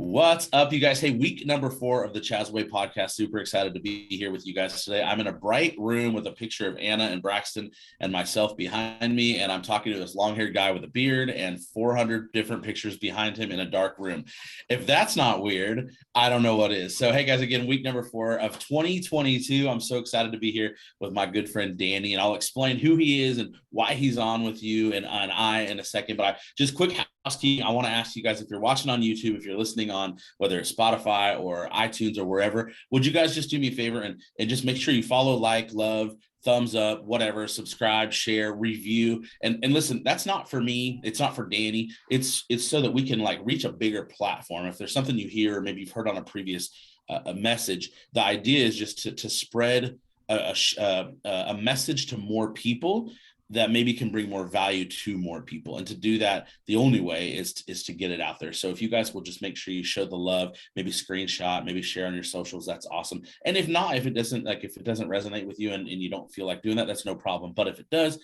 What's up, you guys? Hey, week number 4 of the Chazway podcast. Super excited to be here with you guys today. I'm in a bright room with a picture of Anna and Braxton and myself behind me, and I'm talking to this long-haired guy with a beard and 400 different pictures behind him in a dark room. If that's not weird, I don't know what is. So, hey, guys, again, week number 4 of 2022. I'm so excited to be here with my good friend Danny, and I'll explain who he is and why he's on with you and I in a second. But just quick housekeeping, I want to ask you guys, if you're watching on YouTube, if you're listening on whether it's Spotify or iTunes or wherever, would you guys just do me a favor and just make sure you follow, like, love, thumbs up, whatever, subscribe, share, review, and listen, that's not for me, it's not for Danny, it's so that we can like reach a bigger platform. If there's something you hear, or maybe you've heard on a previous a message, the idea is just to spread a message to more people that maybe can bring more value to more people. And to do that, the only way is to get it out there. So if you guys will just make sure you show the love, maybe screenshot, maybe share on your socials, that's awesome. And if not, if it doesn't resonate with you and you don't feel like doing that, that's no problem. But if it does,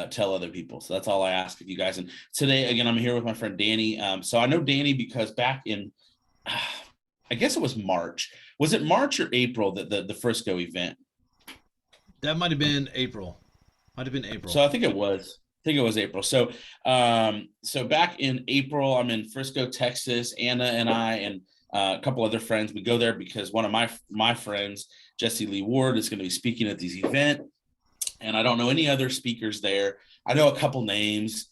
tell other people. So that's all I ask of you guys. And today, again, I'm here with my friend Danny. So I know Danny because back in, I guess it was March. Was it March or April that the Frisco event? That might have been April. Might have been April. So I think it was April. So so back in April, I'm in Frisco, Texas. Anna and I and a couple other friends, we go there because one of my friends, Jesse Lee Ward, is going to be speaking at this event. And I don't know any other speakers there. I know a couple names,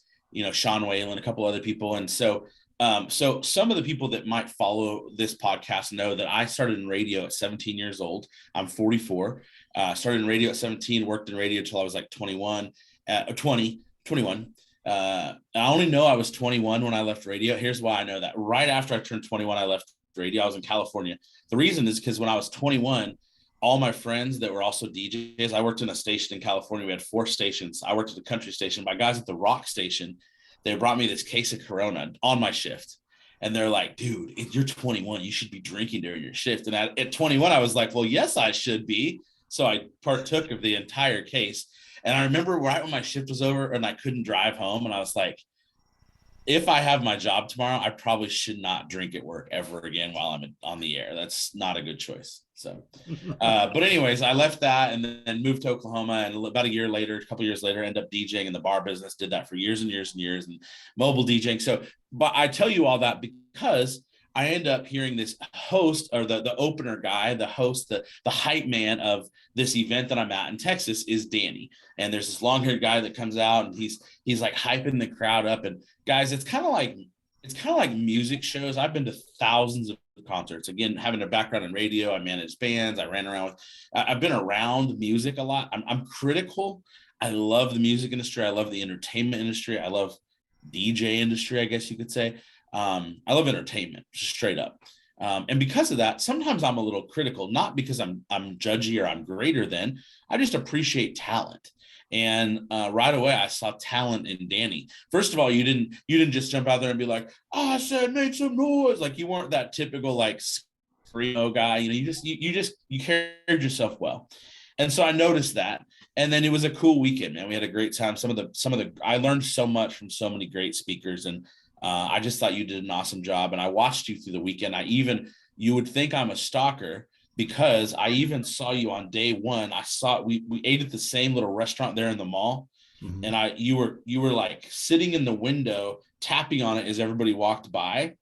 Sean Whalen, a couple other people. And so so some of the people that might follow this podcast know that I started in radio at 17 years old. I'm 44. Started in radio at 17, worked in radio until I was like 21, 21. I only know I was 21 when I left radio. Here's why I know that. Right after I turned 21, I left radio. I was in California. The reason is because when I was 21, all my friends that were also DJs, I worked in a station in California. We had 4 stations. I worked at the country station. My guys at the rock station, they brought me this case of Corona on my shift. And they're like, dude, if you're 21, you should be drinking during your shift. And at 21, I was like, well, yes, I should be. So I partook of the entire case. And I remember right when my shift was over and I couldn't drive home. And I was like, if I have my job tomorrow, I probably should not drink at work ever again while I'm on the air. That's not a good choice. So, but anyways, I left that and then moved to Oklahoma. And about a couple years later, ended up DJing in the bar business, did that for years and years and years, and mobile DJing. So, but I tell you all that because I end up hearing this host, or the opener guy, the host, the hype man of this event that I'm at in Texas is Danny. And there's this long-haired guy that comes out and he's like hyping the crowd up. And guys, it's kind of like music shows. I've been to thousands of concerts. Again, having a background in radio, I managed bands. I've been around music a lot. I'm critical. I love the music industry. I love the entertainment industry. I love DJ industry, I guess you could say. I love entertainment, straight up. And because of that, sometimes I'm a little critical, not because I'm judgy or I'm greater than. I just appreciate talent. And right away, I saw talent in Danny. First of all, you didn't just jump out there and be like, "Oh, I said make some noise." Like, you weren't that typical like screamo guy. You carried yourself well. And so I noticed that. And then it was a cool weekend, man. We had a great time. I learned so much from so many great speakers, and I just thought you did an awesome job. And I watched you through the weekend. You would think I'm a stalker because I even saw you on day one. We ate at the same little restaurant there in the mall. Mm-hmm. And you were like sitting in the window, tapping on it as everybody walked by,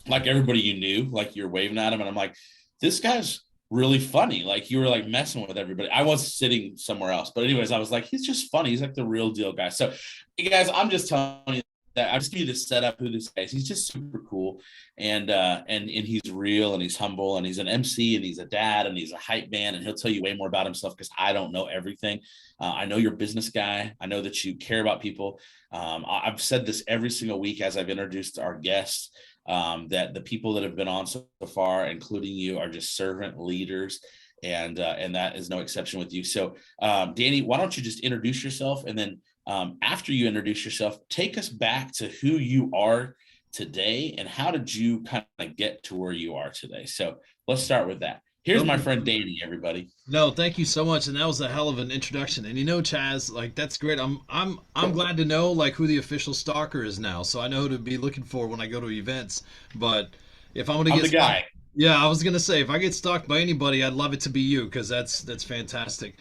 like everybody you knew, like you're waving at him. And I'm like, this guy's really funny. Like, you were like messing with everybody. I was sitting somewhere else, but anyways, I was like, he's just funny. He's like the real deal guy. So, hey guys, I'm just telling you that I just give you to set up who this guy is. He's just super cool, and he's real, and he's humble, and he's an MC, and he's a dad, and he's a hype man, and he'll tell you way more about himself because I don't know everything. I know you're a business guy. I know that you care about people. I've said this every single week as I've introduced our guests, that the people that have been on so far, including you, are just servant leaders. And that is no exception with you. So, Danny, why don't you just introduce yourself, and then after you introduce yourself, take us back to who you are today and how did you kind of get to where you are today. So let's start with that. Here's my friend Danny, everybody. No, thank you so much, and that was a hell of an introduction. And Chaz, like, that's great. I'm glad to know like who the official stalker is now, so I know who to be looking for when I go to events. But If I'm gonna I'm get the stalked, guy. yeah, I was gonna say if I get stalked by anybody, I'd love it to be you because that's fantastic.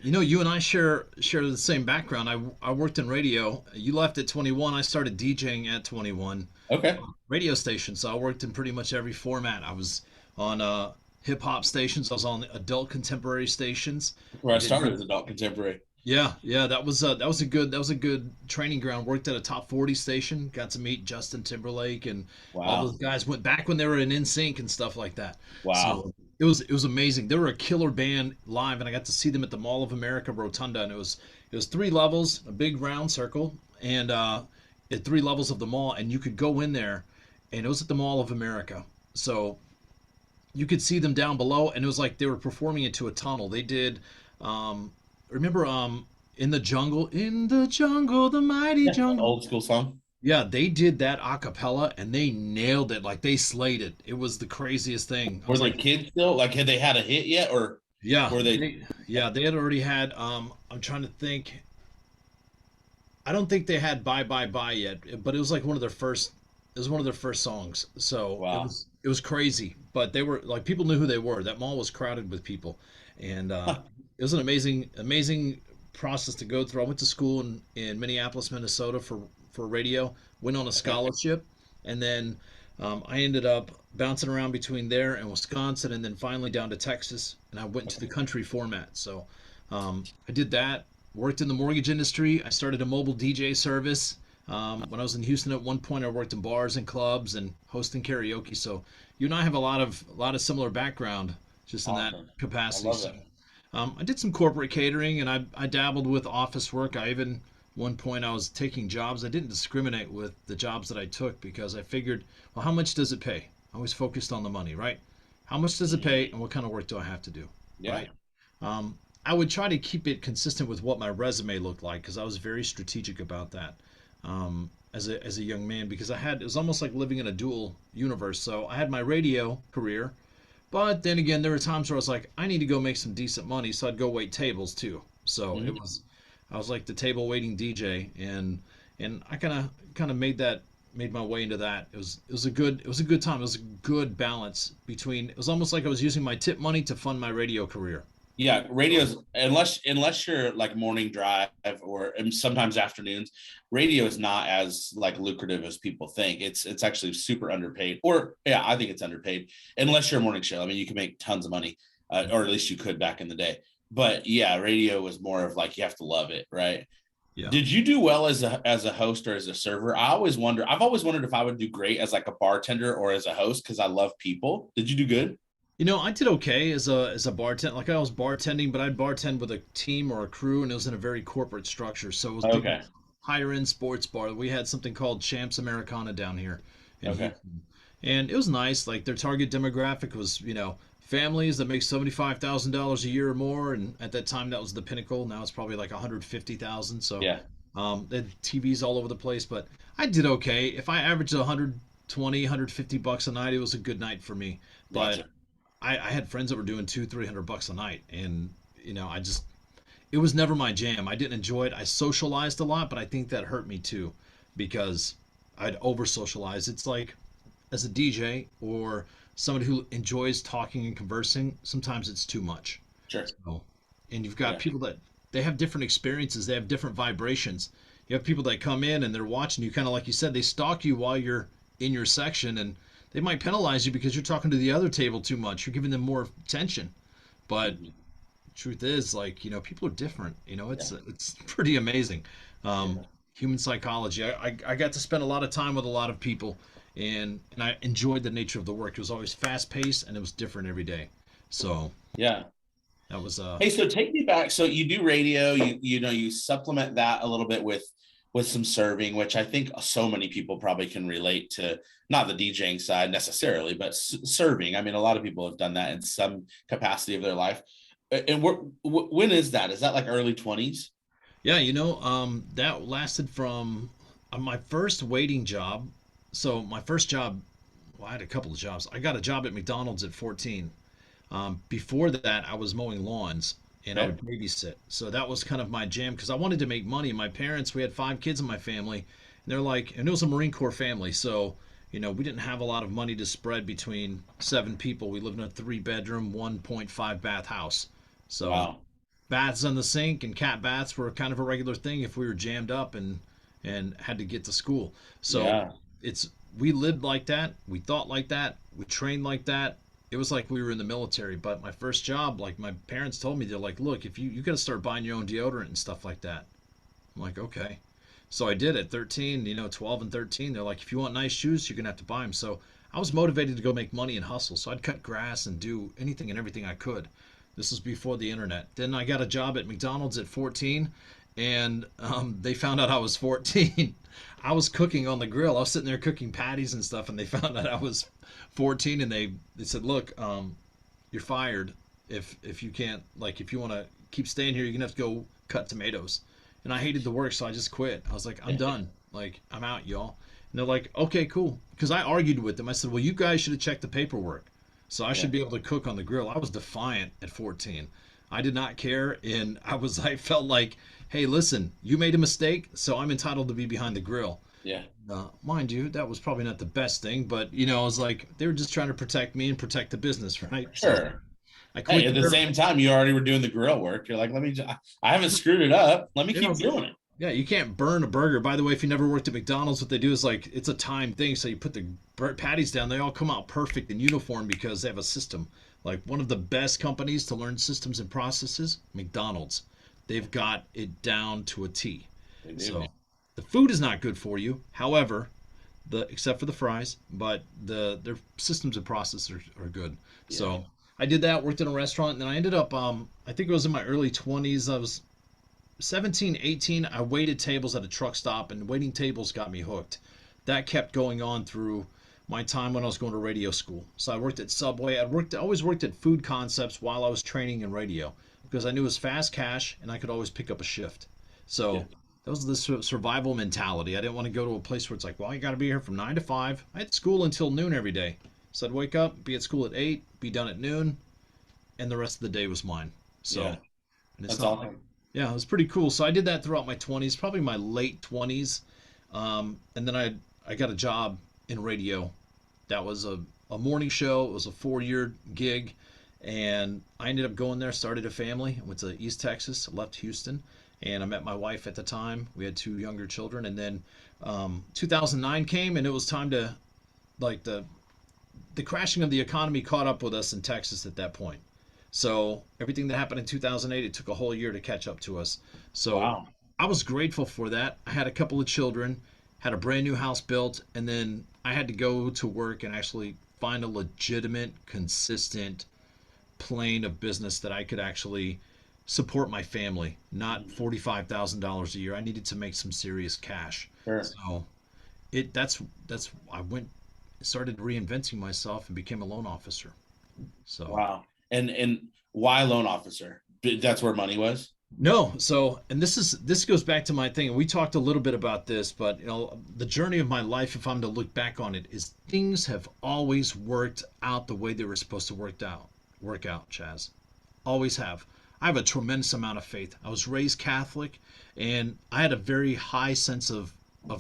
You and I share the same background. I worked in radio. You left at 21. I started DJing at 21. Okay. Radio station, so I worked in pretty much every format. I was on hip hop stations. I was on adult contemporary stations. Where I I did started as adult contemporary. yeah, that was a good training ground. Worked at a top 40 station. Got to meet Justin Timberlake and all Wow. those guys. Went back when they were in NSYNC and stuff like that. Wow. So it was amazing. They were a killer band live, and I got to see them at the Mall of America Rotunda. And it was three levels, a big round circle, and at three levels of the mall, and you could go in there, and it was at the Mall of America. So you could see them down below, and it was like they were performing into a tunnel. They did, remember, in the jungle, the mighty Yeah. jungle. Old school song. Yeah, they did that a cappella, and they nailed it. Like they slayed it. It was the craziest thing. I Were was the like, kids still like had they had a hit yet, or yeah, were they? they had already had. I'm trying to think. I don't think they had "Bye Bye Bye" yet, but it was like one of their first. It was one of their first songs, so it Wow. was it was crazy. But they were like people knew who they were. That mall was crowded with people, and it was an amazing process to go through. I went to school in Minneapolis, Minnesota for radio. Went on a Okay. scholarship, and then I ended up bouncing around between there and Wisconsin, and then finally down to Texas. And I went into the Okay. country format. So I did that. Worked in the mortgage industry. I started a mobile DJ service. When I was in Houston at one point, I worked in bars and clubs and hosting karaoke. So you and I have a lot of similar background just in that Awesome. I capacity. love So it. I did some corporate catering, and I dabbled with office work. I even one point I was taking jobs. I didn't discriminate with the jobs that I took because I figured, well, how much does it pay? I was focused on the money, right? How much does it Mhm. pay, and what kind of work do I have to do, Yeah. right? I would try to keep it consistent with what my resume looked like because I was very strategic about that as a young man because it was almost like living in a dual universe. So I had my radio career, but then again, there were times where I was like, I need to go make some decent money, so I'd go wait tables too. So Mhm. I was like the table waiting DJ, and I kind of made my way into that. It was a good time. It was a good balance between. It was almost like I was using my tip money to fund my radio career. Yeah, radio's unless you're like morning drive or and sometimes afternoons, radio is not as like lucrative as people think. It's actually super underpaid. Or yeah, I think it's underpaid unless you're a morning show. I mean, you can make tons of money, or at least you could back in the day. But yeah, radio was more of like you have to love it, right? Yeah. Did you do well as a host or as a server? I always wonder. I've always wondered if I would do great as like a bartender or as a host because I love people. Did you do good? I did okay as a bartender. Like I was bartending, but I'd bartend with a team or a crew, and it was in a very corporate structure. So it was big, Okay. higher end sports bar. We had something called Champs Americana down here in Okay. Houston, and it was nice. Like their target demographic was families that make $75,000 a year or more, and at that time that was the pinnacle. Now it's probably like 150,000. So Yeah. they had TVs all over the place, but I did okay. If I averaged 120, $150 a night, it was a good night for me. But Gotcha. I had friends that were doing 200-300 bucks a night, and I just it was never my jam. I didn't enjoy it. I socialized a lot, but I think that hurt me too, because I'd over socialize. It's like as a DJ or somebody who enjoys talking and conversing, sometimes it's too much. Sure. So, and you've got Yeah. people that they have different experiences. They have different vibrations. You have people that come in and they're watching you, kind of like you said, they stalk you while you're in your section, and they might penalize you because you're talking to the other table too much. You're giving them more attention. But Mhm. truth is, like, people are different. Yeah. It's pretty amazing. Yeah. Human psychology. I got to spend a lot of time with a lot of people, and I enjoyed the nature of the work. It was always fast paced and it was different every day. So Yeah. that was Hey, so take me back. So you do radio, you supplement that a little bit with some serving, which I think so many people probably can relate to, not the DJing side necessarily, but serving. I mean, a lot of people have done that in some capacity of their life. And when is that? Is that like early 20s? Yeah, that lasted from my first waiting job. So my first job, well, I had a couple of jobs. I got a job at McDonald's at 14. Before that, I was mowing lawns and I Okay. would babysit. So that was kind of my jam because I wanted to make money. My parents, we had 5 kids in my family, and they're like, and it was a Marine Corps family, so We didn't have a lot of money to spread between 7 people. We lived in a 3 bedroom, 1.5 bath house. So Wow. baths in the sink and cat baths were kind of a regular thing if we were jammed up and had to get to school. So Yeah. it's we lived like that, we thought like that, we trained like that. It was like we were in the military. But my first job, like my parents told me, they're like, look, if you got to start buying your own deodorant and stuff like that. I'm like, okay. So I did at 13, 12 and 13. They're like, if you want nice shoes, you're going to have to buy them. So I was motivated to go make money and hustle. So I'd cut grass and do anything and everything I could. This was before the internet. Then I got a job at McDonald's at 14, and they found out I was 14. I was cooking on the grill. I was sitting there cooking patties and stuff, and they found out I was 14, and they said, look, you're fired if you can't, like, if you want to keep staying here, you're going to have to go cut tomatoes. And I hated the work, so I just quit. I was like, I'm done. Like, I'm out, y'all. And they're like, okay, cool. Because I argued with them. I said, well, you guys should have checked the paperwork. So I Yeah. should be able to cook on the grill. I was defiant at 14. I did not care. And I felt like, hey, listen, you made a mistake, so I'm entitled to be behind the grill. Yeah. Mind you, that was probably not the best thing, but, I was like, they were just trying to protect me and protect the business, right? So Sure. I Hey, quit at the there. same time, you already were doing the grill work. You're like, I haven't screwed it up. Let me You know, keep doing it. Yeah, you can't burn a burger. By the way, if you never worked at McDonald's, what they do is like it's a time thing. So you put the patties down, they all come out perfect and uniform because they have a system. Like one of the best companies to learn systems and processes, McDonald's. They've got it down to a T. They do. So the food is not good for you. However, except for the fries, but their systems and processes are good. Yeah. So I did that, worked in a restaurant, and then I ended up I think it was in my early 20s. I was 17, 18, I waited tables at a truck stop, and waiting tables got me hooked. That kept going on through my time when I was going to radio school. So I worked at Subway. I always worked at Food Concepts while I was training in radio because I knew it was fast cash and I could always pick up a shift. Yeah. So that was the survival mentality. I didn't want to go to a place where it's like, well, you got to be here from 9 to 5. I had school until noon every day. So I'd wake up, be at school at 8, be done at noon, and the rest of the day was mine. Yeah. So, and it's That's not like, awesome. yeah, it was pretty cool. So I did that throughout my 20s, probably my late 20s. And then I got a job in radio. That was a morning show. It was a 4-year gig. And I ended up going there, started a family, went to East Texas, left Houston, and I met my wife at the time. We had 2 younger children. And then 2009 came, and it was time to, like, the crashing of the economy caught up with us in Texas at that point. So everything that happened in 2008, it took a whole year to catch up to us. So Wow. I was grateful for that. I had a couple of children, had a brand new house built, and then I had to go to work and actually find a legitimate, consistent plane of business that I could actually support my family, not $45,000 a year. I needed to make some serious cash. Sure. So that's I went started reinventing myself and became a loan officer. So Wow. And why loan officer? That's where money was. no, so and this goes back to my thing. We talked a little bit about this, but the journey of my life, if I'm to look back on it, is things have always worked out the way they were supposed to work out, Chaz. Always have. I have a tremendous amount of faith. I was raised Catholic, and I had a very high sense of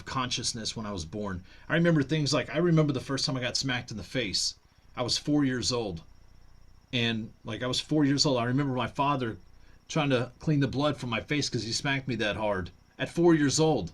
consciousness when I was born. I remember things like I remember the first time I got smacked in the face. I was 4 years old, and like I was 4 years old. I remember my father trying to clean the blood from my face because he smacked me that hard at 4 years old.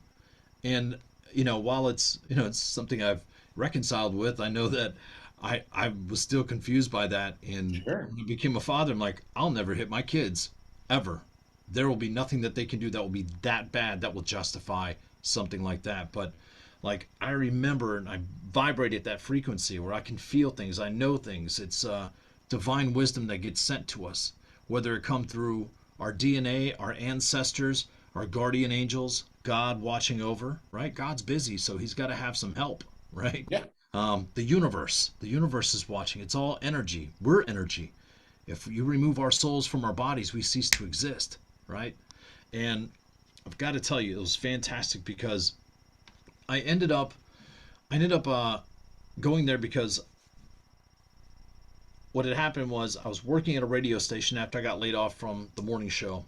And while it's something I've reconciled with, I know that I was still confused by that. And Sure. when I became a father, I'm like, I'll never hit my kids ever. There will be nothing that they can do that will be that bad that will justify something like that. But like I remember, and I vibrate at that frequency where I can feel things, I know things. It's divine wisdom that gets sent to us, whether it come through our DNA, our ancestors, our guardian angels, God watching over, right? God's busy, so he's got to have some help, right? Yeah. The universe is watching. It's all energy. We're energy. If you remove our souls from our bodies, we cease to exist, right? And I've got to tell you, it was fantastic because I ended up, going there because what had happened was I was working at a radio station after I got laid off from the morning show,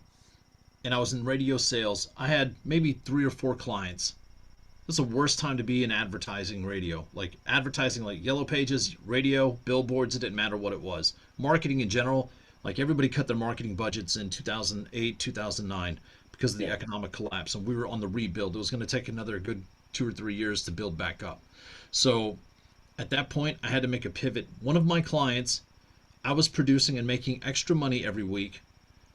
and I was in radio sales. I had maybe 3 or 4 clients, It's the worst time to be in advertising radio. Like advertising, like Yellow Pages, radio, billboards, it didn't matter what it was. Marketing in general, like everybody cut their marketing budgets in 2008, 2009 because of the Yeah. economic collapse. And we were on the rebuild. It was going to take another good 2 or 3 years to build back up. So at that point, I had to make a pivot. One of my clients, I was producing and making extra money every week,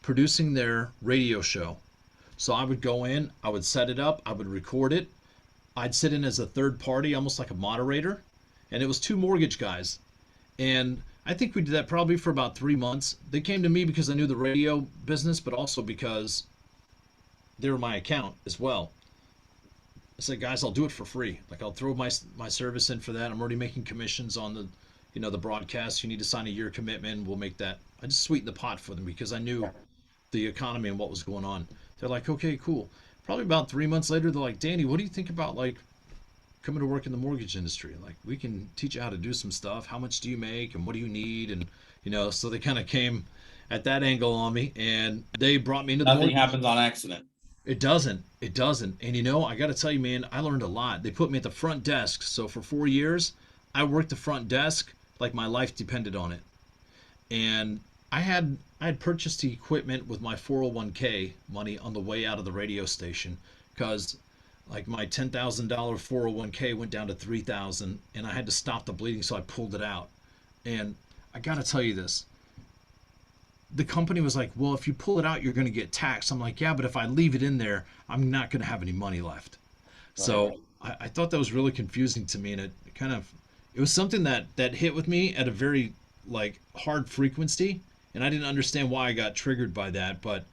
producing their radio show. So I would go in, I would set it up, I would record it, I'd sit in as a third party, almost like a moderator, and it was two mortgage guys. And I think we did that probably for about 3 months. They came to me because I knew the radio business, but also because they were my account as well. I said, guys, I'll do it for free. Like I'll throw my service in for that. I'm already making commissions on the broadcast. You need to sign a year commitment. We'll make that. I just sweetened the pot for them because I knew the economy and what was going on. They're like, okay, cool. Probably about 3 months later, they're like, Danny, what do you think about like coming to work in the mortgage industry? Like, we can teach you how to do some stuff. How much do you make, and what do you need? And so they kind of came at that angle on me, and they brought me into the Nothing mortgage. happens on accident. It doesn't. It doesn't. And I got to tell you, man, I learned a lot. They put me at the front desk. So for 4 years, I worked the front desk like my life depended on it. And I had purchased the equipment with my 401k money on the way out of the radio station because like my $10,000 401k went down to 3,000 and I had to stop the bleeding, so I pulled it out. And I got to tell you this. The company was like, well, if you pull it out, you're going to get taxed. I'm like, yeah, but if I leave it in there, I'm not going to have any money left. So Right. I thought that was really confusing to me, and it was something that hit with me at a very like hard frequency, and I didn't understand why I got triggered by that, but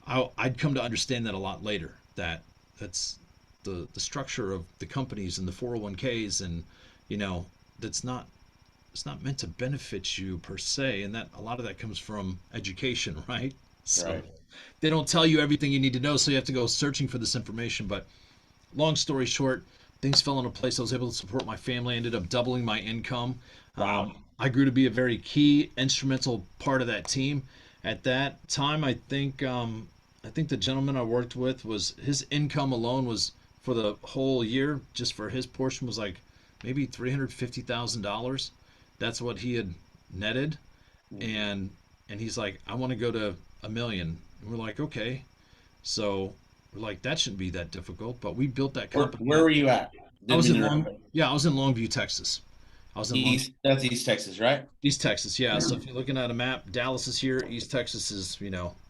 I'd come to understand that a lot later. That's the structure of the companies and the 401ks, and you know that's not it's not meant to benefit you per se, and that a lot of that comes from education, right? So Right. they don't tell you everything you need to know, so you have to go searching for this information. But long story short, things fell into place. I was able to support my family. I ended up doubling my income. Wow. I grew to be a very key, instrumental part of that team. At that time, I think the gentleman I worked with, was his income alone was for the whole year, just for his portion, was like maybe $350,000. That's what he had netted, Mhm. and he's like, I want to go to 1 million. And we're like, okay. So we're like, that shouldn't be that difficult. But we built that company Where up. were you at? I Didn't was mean in to Long, interrupt. yeah, I was in Longview, Texas. I was in Long, East. That's East Texas, right? East Texas, yeah. So if you're looking at a map, Dallas is here, East Texas is,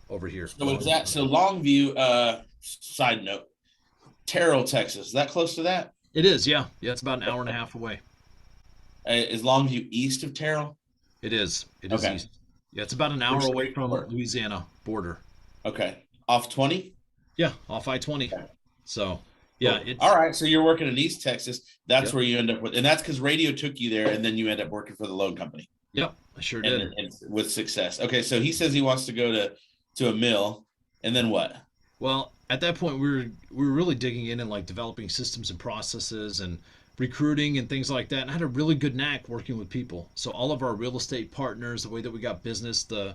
over here. So is that so Longview? Side note, Terrell, Texas. Is that close to that? It is, yeah. Yeah, it's about an hour and a half away. Is Longview east of Terrell? It is. It is Okay. east. Yeah, it's about an Pretty hour away from straightforward. Louisiana border. Okay. Off 20? Yeah, off I-20. Okay. So, yeah, Cool. All it's right. So you're working in East Texas. That's yep, where you end up with, and that's because radio took you there, and then you end up working for the loan company, yep, I sure and, did. and with success. Okay. So he says he wants to go to a mill, and then what? Well, at that point we were really digging in and like developing systems and processes and recruiting and things like that. And I had a really good knack working with people. So all of our real estate partners, the way that we got business, the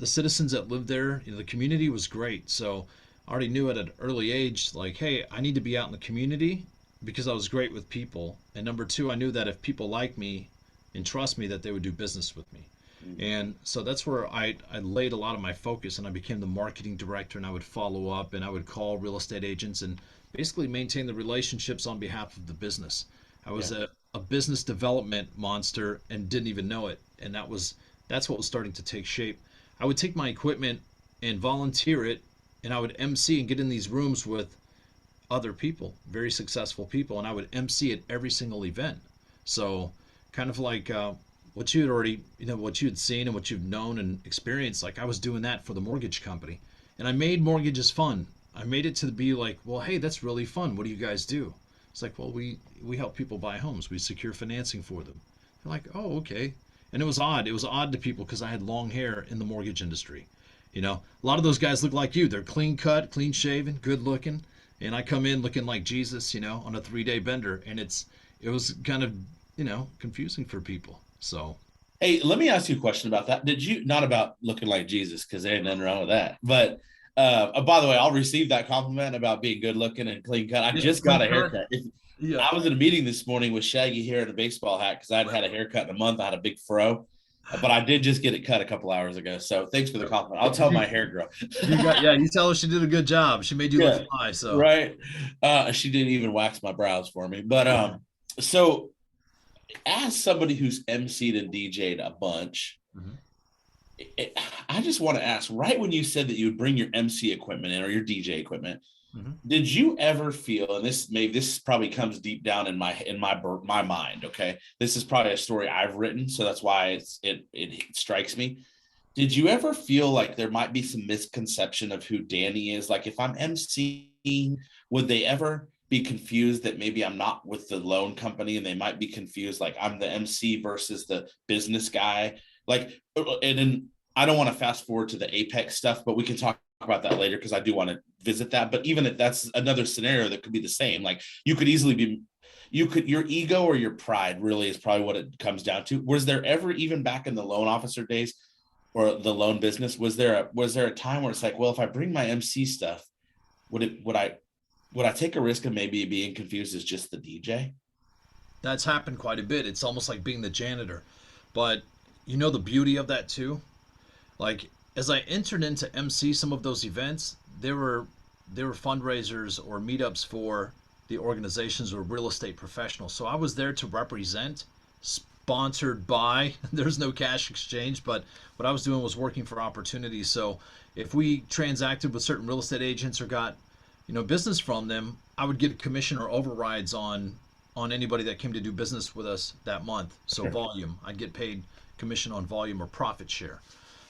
citizens that lived there, the community was great. So I already knew at an early age, like, hey, I need to be out in the community because I was great with people. And number two, I knew that if people like me and trust me, that they would do business with me. And so that's where I laid a lot of my focus, and I became the marketing director, and I would follow up and I would call real estate agents and basically maintain the relationships on behalf of the business. I was Yeah. a business development monster and didn't even know it. And that's what was starting to take shape. I would take my equipment and volunteer it, and I would MC and get in these rooms with other people, very successful people, and I would MC at every single event. So kind of like what you had already, what you had seen and what you've known and experienced, like I was doing that for the mortgage company. And I made mortgages fun. I made it to be like, well, hey, that's really fun. What do you guys do? It's like, well, we help people buy homes. We secure financing for them. They're like, oh, okay. And it was odd. It was odd to people because I had long hair in the mortgage industry. A lot of those guys look like you. They're clean cut, clean shaven, good looking, and I come in looking like Jesus, on a 3-day bender, and it was kind of, confusing for people. So, Hey, let me ask you a question about that. Did you, not about looking like Jesus, because there ain't nothing wrong with that, but By the way, I'll receive that compliment about being good looking and clean cut. I Yeah, just got clean a cut. haircut. Yeah. I was in a meeting this morning with shaggy hair and a baseball hat because I'd had a haircut in a month. I had a big fro, but I did just get it cut a couple hours ago. So thanks for the compliment. I'll tell You, my hair girl. you got, yeah, you tell her she did a good job. She made you look Yeah, fly. So, right. She didn't even wax my brows for me. But so as somebody who's emceed and DJ'd a bunch, mhm. I just want to ask, right when you said that you would bring your MC equipment in or your DJ equipment, Mhm. did you ever feel, and this probably comes deep down in my mind, okay? This is probably a story I've written, so that's why it strikes me. Did you ever feel like there might be some misconception of who Danny is? Like if I'm emceeing, would they ever be confused that maybe I'm not with the loan company and they might be confused like I'm the MC versus the business guy? Like, and then I don't want to fast forward to the Apex stuff, but we can talk about that later because I do want to visit that. But even if that's another scenario that could be the same, like you could easily be, your ego or your pride really is probably what it comes down to. Was there ever, even back in the loan officer days or the loan business, was there a time where it's like, well, if I bring my MC stuff, would I take a risk of maybe being confused as just the DJ? That's happened quite a bit. It's almost like being the janitor. But you know the beauty of that too? Like as I entered into MC some of those events, there were fundraisers or meetups for the organizations or real estate professionals. So I was there to represent, sponsored by. There's no cash exchange, but what I was doing was working for opportunities. So if we transacted with certain real estate agents or got, business from them, I would get a commission or overrides on anybody that came to do business with us that month. So Sure. volume, I'd get paid commission on volume or profit share.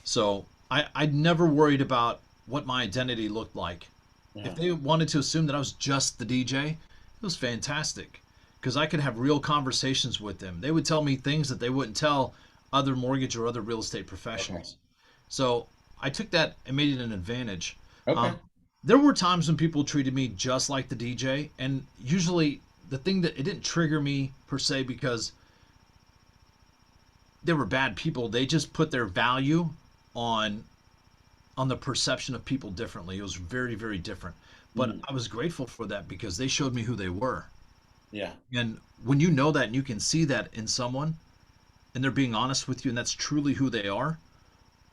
So I never worried about what my identity looked like. If Yeah. they wanted to assume that I was just the DJ, it was fantastic because I could have real conversations with them. They would tell me things that they wouldn't tell other mortgage or other real estate Okay. professionals. So I took that and made it an advantage. Okay. Um, there were times when people treated me just like the DJ, and usually the thing that it didn't trigger me per se because they were bad people. They just put their value on the perception of people differently. It was very, very different. But Mm, I was grateful for that because they showed me who they were. yeah. And when you know that and you can see that in someone and they're being honest with you and that's truly who they are,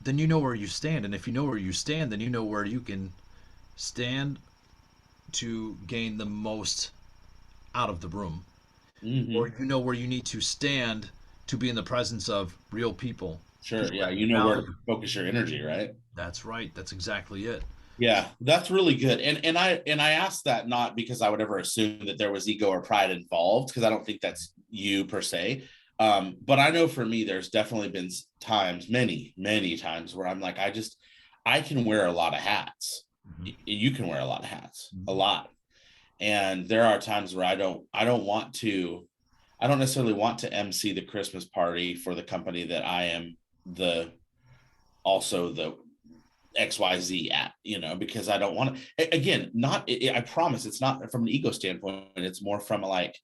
then you know where you stand. And if you know where you stand, then you know where you can stand to gain the most out of the room. Or Hmm. you know where you need to stand to be in the presence of real people to Sure. show Yeah. them You know where to value. focus your energy, right? That's right. That's exactly it. Yeah, that's really good. And I asked that not because I would ever assume that there was ego or pride involved, because I don't think that's you per se. But I know for me, there's definitely been times, many, many times where I'm like, I can wear a lot of hats. Mhm. You can wear a lot of hats, a Mhm. lot. And there are times where I don't necessarily want to MC the Christmas party for the company that I am the also the XYZ at, because I don't want to, again, not, I promise it's not from an ego standpoint. It's more from a like,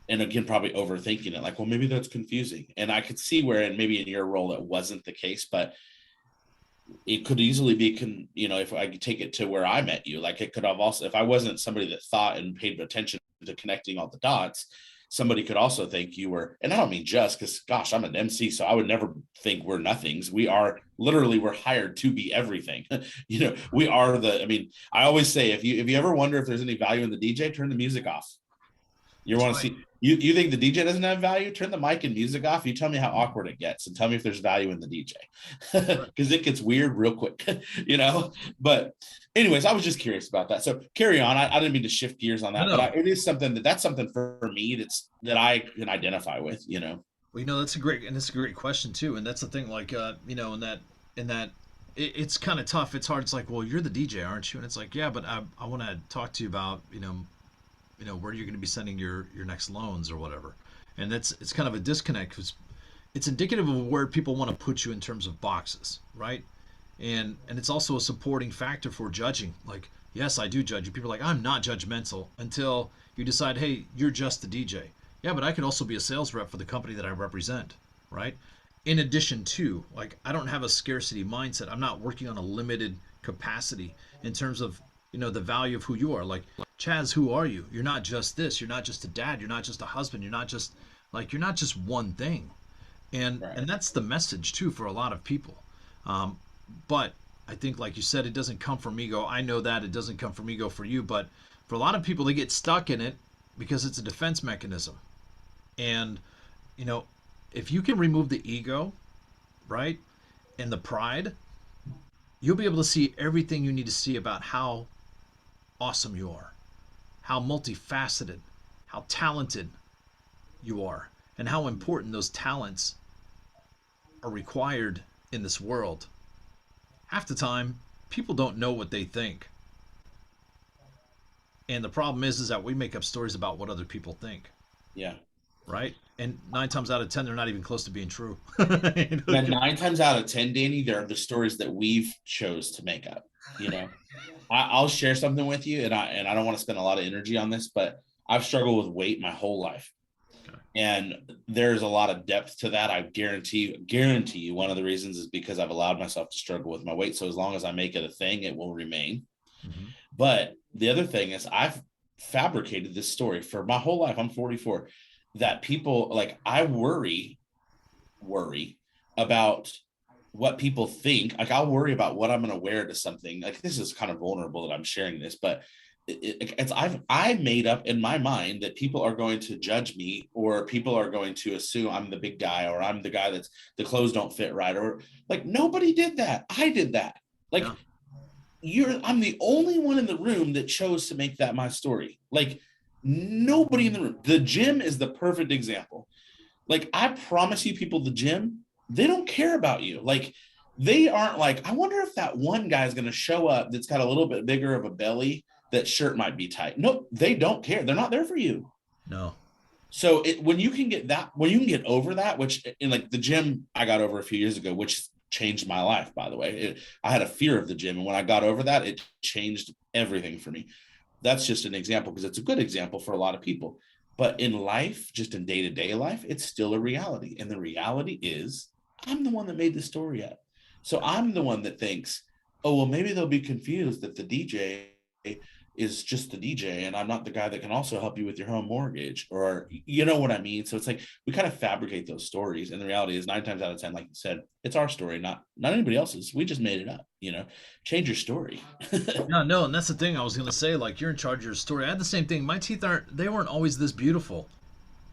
and again, probably overthinking it. Like, well, maybe that's confusing. And I could see where, and maybe in your role, it wasn't the case, but it could easily be, if I could take it to where I met you, like it could have also, if I wasn't somebody that thought and paid attention to connecting all the dots, somebody could also think you were, and I don't mean just because, gosh, I'm an MC, so I would never think we're nothings. We are literally, we're hired to be everything. We are I mean, I always say, if you ever wonder if there's any value in the DJ, turn the music off. You That's want to right. see, you think the DJ doesn't have value? Turn the mic and music off. You tell me how awkward it gets and tell me if there's value in the DJ. That's right. Because it gets weird real quick, But anyways, I was just curious about that. So carry on. I didn't mean to shift gears on No, that, but no. it is something that's something for me that I can identify with. Well, that's a great question too. And that's the thing, like, in that, it's kind of tough. It's hard. It's like, well, you're the DJ, aren't you? And it's like, yeah, but I want to talk to you about, where you're going to be sending your next loans or whatever. And it's kind of a disconnect because it's indicative of where people want to put you in terms of boxes, right? And it's also a supporting factor for judging. Like, yes, I do judge you. People are like, I'm not judgmental until you decide, hey, you're just the DJ. Yeah, but I could also be a sales rep for the company that I represent, right? In addition to, like, I don't have a scarcity mindset. I'm not working on a limited capacity in terms of, the value of who you are. Like, Chaz, who are you? You're not just this. You're not just a dad. You're not just a husband. You're not just one thing. And Right. that's the message too for a lot of people. Um, but I think, like you said, it doesn't come from ego. I know that it doesn't come from ego for you, but for a lot of people, they get stuck in it because it's a defense mechanism. And you know, if you can remove the ego, right, and the pride, you'll be able to see everything you need to see about how awesome you are, how multifaceted, how talented you are, and how important those talents are required in this world. Half the time, people don't know what they think. And the problem is that we make up stories about what other people think, Yeah. right? And 9 times out of 10, they're not even close to being true. Then 9 times out of 10, Danny, they're the stories that we've chose to make up. You know, I'll share something with you, and I don't want to spend a lot of energy on this, but I've struggled with weight my whole life, Okay. and there's a lot of depth to that. I guarantee you, one of the reasons is because I've allowed myself to struggle with my weight. So as long as I make it a thing, it will remain. Mm-hmm. But the other thing is, I've fabricated this story for my whole life. I'm 44. That people like, I worry about what people think. Like, I'll worry about what I'm going to wear to something. Like, this is kind of vulnerable that I'm sharing this, but I made up in my mind that people are going to judge me, or people are going to assume I'm the big guy, or I'm the guy that's the clothes don't fit right, or like, nobody did that. I did that. Like, Yeah. I'm the only one in the room that chose to make that my story. Like, nobody in the room. The gym is the perfect example. Like, I promise you, people, the gym, they don't care about you. Like, they aren't like, I wonder if that one guy is going to show up that's got a little bit bigger of a belly, that shirt might be tight. No, they don't care. They're not there for you. No. So when you can get that, when you can get over that, which in like the gym, I got over a few years ago, which changed my life, by the way. I had a fear of the gym. And when I got over that, it changed everything for me. That's just an example, because it's a good example for a lot of people. But in life, just in day-to-day life, it's still a reality. And the reality is, I'm the one that made the story up. So I'm the one that thinks, oh, well, maybe they'll be confused that the DJ is just the DJ, and I'm not the guy that can also help you with your home mortgage, or you know what I mean? So it's like, we kind of fabricate those stories. And the reality is, 9 times out of 10, like you said, it's our story, not anybody else's. We just made it up, change your story. No, no, and that's the thing I was gonna say. Like, you're in charge of your story. I had the same thing. My teeth weren't always this beautiful.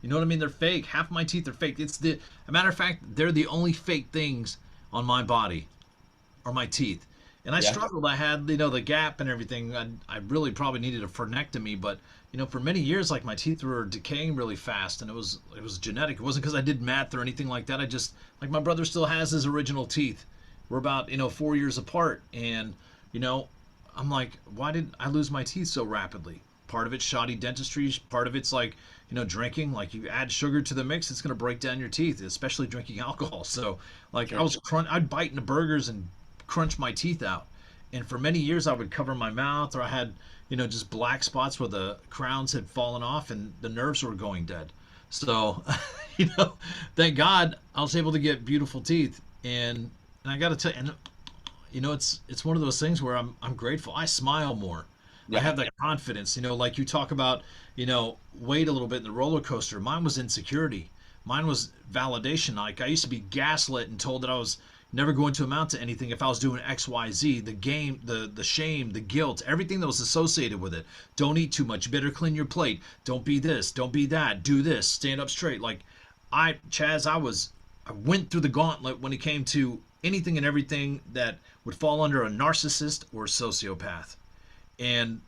You know what I mean? They're fake. Half my teeth are fake. A matter of fact, they're the only fake things on my body, or my teeth. And I Yeah. struggled. I had, the gap and everything. I really probably needed a frenectomy, but for many years, like, my teeth were decaying really fast, and it was genetic. It wasn't because I did math or anything like that. I just, like, my brother still has his original teeth. We're about 4 years apart, and you know, I'm like, why did I lose my teeth so rapidly? Part of it's shoddy dentistry. Part of it's like, drinking. Like, you add sugar to the mix, it's gonna break down your teeth, especially drinking alcohol. So, like, Sure. I'd bite into burgers and crunch my teeth out. And for many years, I would cover my mouth, or I had, just black spots where the crowns had fallen off and the nerves were going dead. So, you know, thank God I was able to get beautiful teeth. And I got to tell you, and it's one of those things where I'm grateful. I smile more. I Yeah. have that confidence. Like you talk about, weight a little bit in the roller coaster. Mine was insecurity. Mine was validation. Like, I used to be gaslit and told that I was never going to amount to anything if I was doing X, Y, Z. The game, the shame, the guilt, everything that was associated with it. Don't eat too much. You better clean your plate. Don't be this. Don't be that. Do this. Stand up straight. Like, Chaz, I went through the gauntlet when it came to anything and everything that would fall under a narcissist or a sociopath. And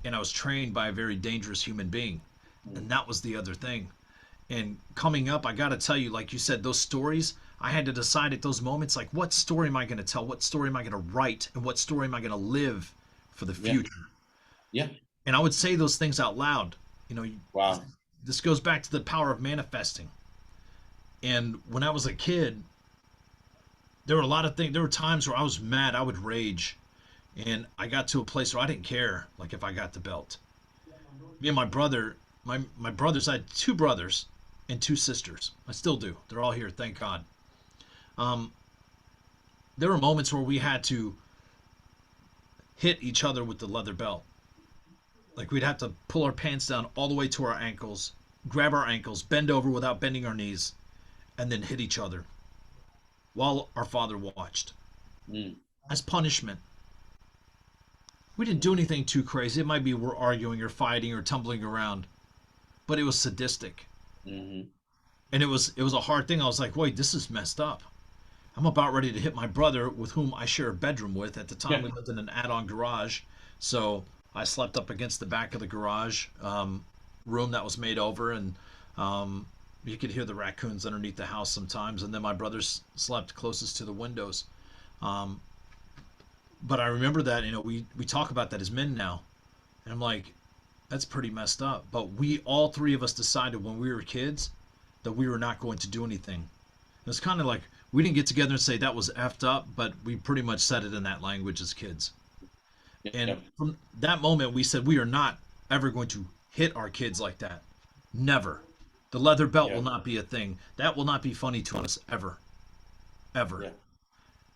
I was trained by a very dangerous human being. And that was the other thing. And coming up, I got to tell you, like you said, those stories, I had to decide at those moments, like, what story am I going to tell? What story am I going to write? And what story am I going to live for the Yeah. future? Yeah. And I would say those things out loud. Wow. This goes back to the power of manifesting. And when I was a kid, there were a lot of things. There were times where I was mad. I would rage. And I got to a place where I didn't care, like, if I got the belt. Me and my brother, my brothers, I had two brothers and two sisters. I still do. They're all here, thank God. Um, there were moments where we had to hit each other with the leather belt. Like we'd have to pull our pants down all the way to our ankles, grab our ankles, bend over without bending our knees, and then hit each other while our father watched Mm. as punishment. We didn't do anything too crazy. It might be we're arguing or fighting or tumbling around, but it was sadistic. Hmm. And it was a hard thing. I was like, wait, this is messed up. I'm about ready to hit my brother with whom I share a bedroom with. At the time, Yeah. we lived in an add-on garage, so I slept up against the back of the garage room that was made over, and um, you could hear the raccoons underneath the house sometimes. And then my brothers slept closest to the windows. Um, but I remember that we talk about that as men now, and I'm like, that's pretty messed up. But we all three of us decided when we were kids that we were not going to do anything. It's kind of like we didn't get together and say that was effed up, but we pretty much said it in that language as kids. Yeah. And from that moment, we said we are not ever going to hit our kids like that. Never. The leather belt Yeah. will not be a thing. That will not be funny to us ever. Ever. Yeah.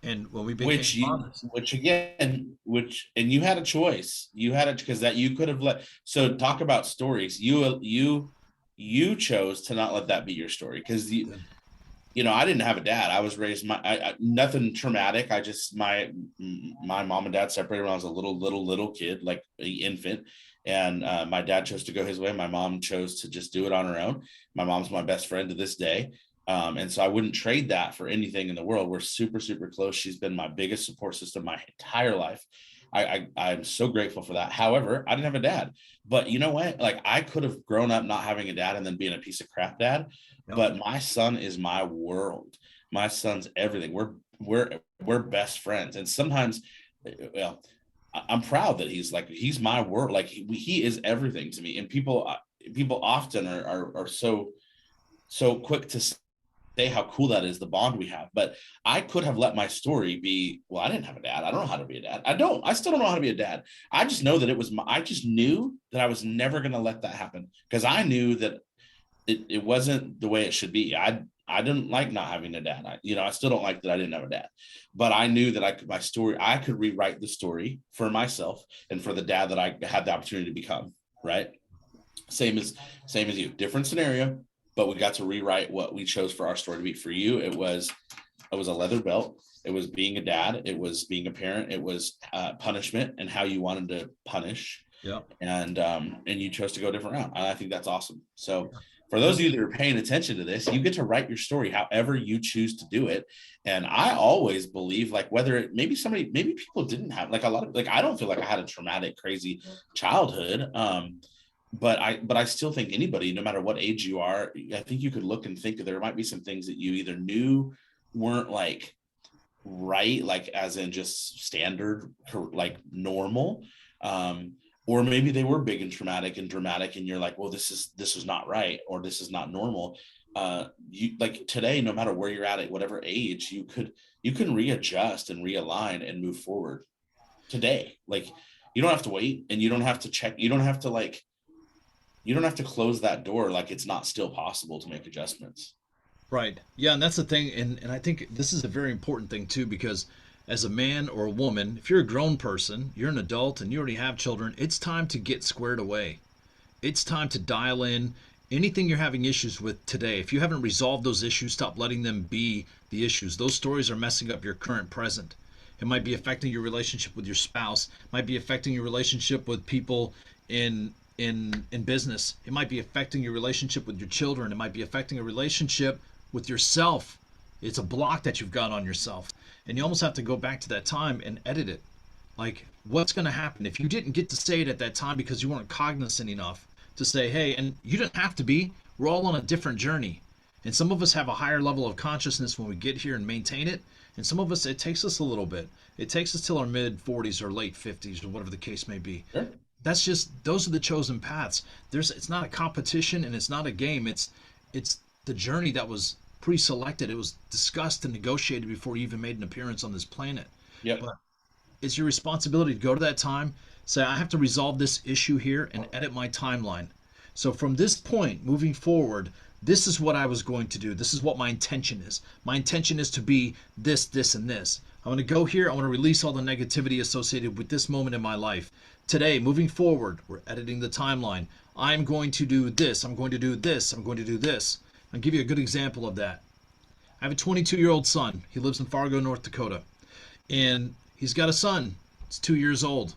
And when we became Which you, fathers, which again, which, and you had a choice. You had it because that you could have let. So talk about stories. You chose to not let that be your story because I didn't have a dad. I was raised nothing traumatic. I just my mom and dad separated when I was a little kid, like an infant, and my dad chose to go his way. My mom chose to just do it on her own. My mom's my best friend to this day, and so I wouldn't trade that for anything in the world. We're super super close. She's been my biggest support system my entire life. I'm so grateful for that. However, I didn't have a dad, but you know what? Like I could have grown up not having a dad and then being a piece of crap dad, yep, but my son is my world. My son's everything. We're best friends, and sometimes, well, I'm proud that he's my world. Like he is everything to me. And people often are so quick to say how cool that is, the bond we have. But I could have let my story be, well, I didn't have a dad. I don't know how to be a dad. I still don't know how to be a dad. I just know that I just knew that I was never going to let that happen because I knew that it wasn't the way it should be. I didn't like not having a dad. I still don't like that I didn't have a dad, but I knew that I could rewrite the story for myself and for the dad that I had the opportunity to become. Right. Same as you, different scenario, but we got to rewrite what we chose for our story to be. For you, it was a leather belt. It was being a dad. It was being a parent. It was punishment and how you wanted to punish. yep. And you chose to go a different route. And I think that's awesome. So for Yeah. those of you that are paying attention to this, you get to write your story however you choose to do it. And I always believe like maybe people didn't have like a lot of like I don't feel like I had a traumatic, crazy childhood. But I still think anybody, no matter what age you are, I think you could look and think that there might be some things that you either knew weren't like right, like as in just standard, like normal, um, or maybe they were big and traumatic and dramatic, and you're like, well, this is not right, or this is not normal. You like today, no matter where you're at whatever age, you can readjust and realign and move forward today. Like you don't have to wait, and you don't have to check. You don't have to close that door like it's not still possible to make adjustments. Right. Yeah, and that's the thing, and I think this is a very important thing too, because as a man or a woman, if you're a grown person, you're an adult and you already have children, it's time to get squared away. It's time to dial in anything you're having issues with today. If you haven't resolved those issues, stop letting them be the issues. Those stories are messing up your current present. It might be affecting your relationship with your spouse, might be affecting your relationship with people in business. It might be affecting your relationship with your children. It might be affecting a relationship with yourself. It's a block that you've got on yourself. And you almost have to go back to that time and edit it. Like, what's going to happen if you didn't get to say it at that time because you weren't cognizant enough to say, hey, and you didn't have to be. We're all on a different journey. And some of us have a higher level of consciousness when we get here and maintain it. And some of us, it takes us a little bit. It takes us till our mid 40s or late 50s or whatever the case may be. Sure. That's just, those are the chosen paths. It's not a competition and it's not a game. It's the journey that was pre-selected. It was discussed and negotiated before you even made an appearance on this planet. Yep. But it's your responsibility to go to that time, say, I have to resolve this issue here and edit my timeline. So from this point moving forward, this is what I was going to do. This is what my intention is. My intention is to be this, this, and this. I'm going to go here. I want to release all the negativity associated with this moment in my life. Today, moving forward, we're editing the timeline. I'm going to do this. I'm going to do this. I'm going to do this. I'll give you a good example of that. I have a 22-year-old son. He lives in Fargo, North Dakota. And he's got a son. He's 2 years old.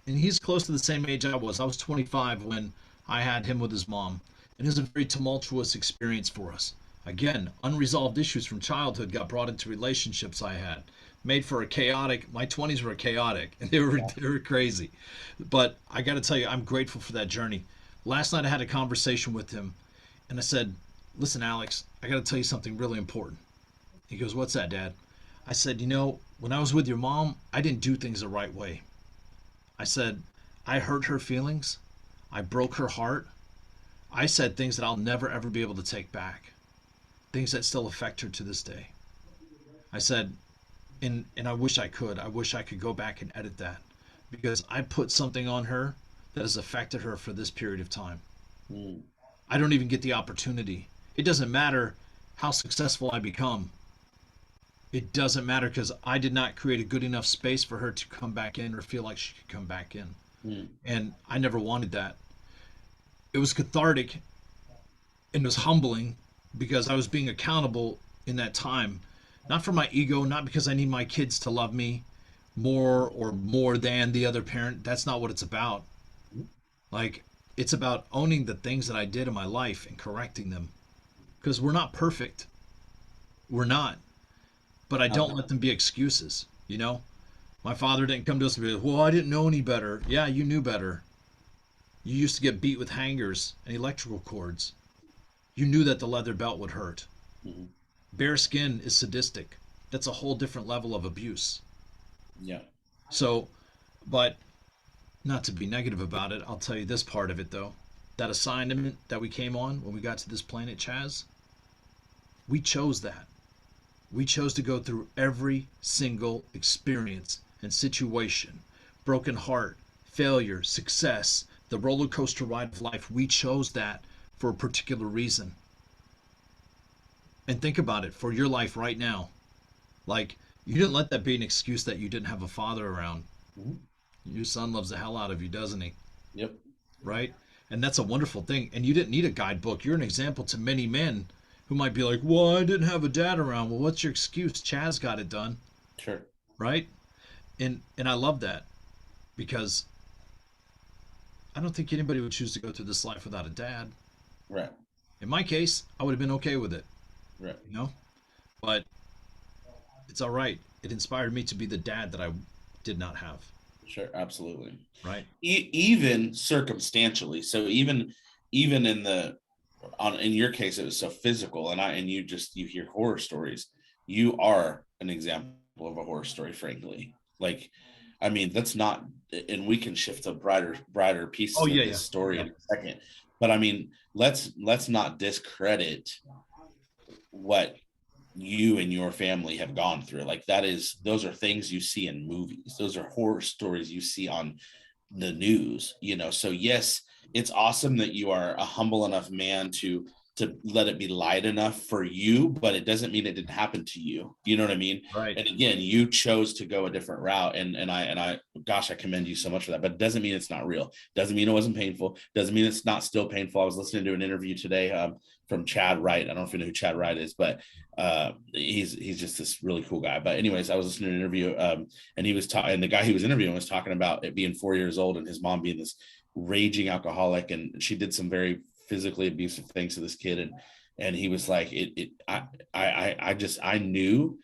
And he's close to the same age I was. I was 25 when I had him with his mom. And it was a very tumultuous experience for us. Again, unresolved issues from childhood got brought into relationships I had. Made for a chaotic, my 20s were chaotic. And they were crazy. But I got to tell you, I'm grateful for that journey. Last night I had a conversation with him. And I said, listen, Alex, I got to tell you something really important. He goes, what's that, Dad? I said, when I was with your mom, I didn't do things the right way. I said, I hurt her feelings. I broke her heart. I said things that I'll never ever be able to take back. Things that still affect her to this day. I said, and I wish I could. I wish I could go back and edit that. Because I put something on her that has affected her for this period of time. Mm. I don't even get the opportunity. It doesn't matter how successful I become. It doesn't matter because I did not create a good enough space for her to come back in or feel like she could come back in. Mm. And I never wanted that. It was cathartic and it was humbling because I was being accountable in that time. Not for my ego, not because I need my kids to love me more than the other parent. That's not what it's about. Like, it's about owning the things that I did in my life and correcting them. Because we're not perfect. We're not. But I don't let them be excuses, My father didn't come to us and be like, well, I didn't know any better. Yeah, you knew better. You used to get beat with hangers and electrical cords. You knew that the leather belt would hurt. Mm-hmm. Bare skin is sadistic. That's a whole different level of abuse. Yeah. So, but not to be negative about it, I'll tell you this part of it, though. That assignment that we came on when we got to this planet, Chaz, we chose that. We chose to go through every single experience and situation, broken heart, failure, success, the roller coaster ride of life. We chose that for a particular reason. And think about it for your life right now. Like, you didn't let that be an excuse that you didn't have a father around. Mm-hmm. Your son loves the hell out of you, doesn't he? Yep. Right? And that's a wonderful thing. And you didn't need a guidebook. You're an example to many men who might be like, well, I didn't have a dad around. Well, what's your excuse? Chaz got it done. Sure. Right? And I love that because I don't think anybody would choose to go through this life without a dad. Right. In my case, I would have been okay with it. Right. But it's all right. It inspired me to be the dad that I did not have. Sure. Absolutely. Right. Even circumstantially. So even in your case, it was so physical, and you hear horror stories. You are an example of a horror story, frankly. Like, I mean, that's not, and we can shift to brighter pieces of this story in a second. But I mean, let's not discredit what you and your family have gone through. Like, those are things you see in movies. Those are horror stories you see on the news, So yes, it's awesome that you are a humble enough man to let it be light enough for you, but it doesn't mean it didn't happen to you. You know what I mean? Right. And again, you chose to go a different route, and I gosh, I commend you so much for that. But it doesn't mean it's not real. Doesn't mean it wasn't painful. Doesn't mean it's not still painful. I was listening to an interview today from Chad Wright. I don't know if you know who Chad Wright is, but he's just this really cool guy. But anyways, I was listening to an interview, and he was talking, and the guy he was interviewing was talking about it being 4 years old and his mom being this raging alcoholic, and she did some very physically abusive things to this kid, and he was like, I knew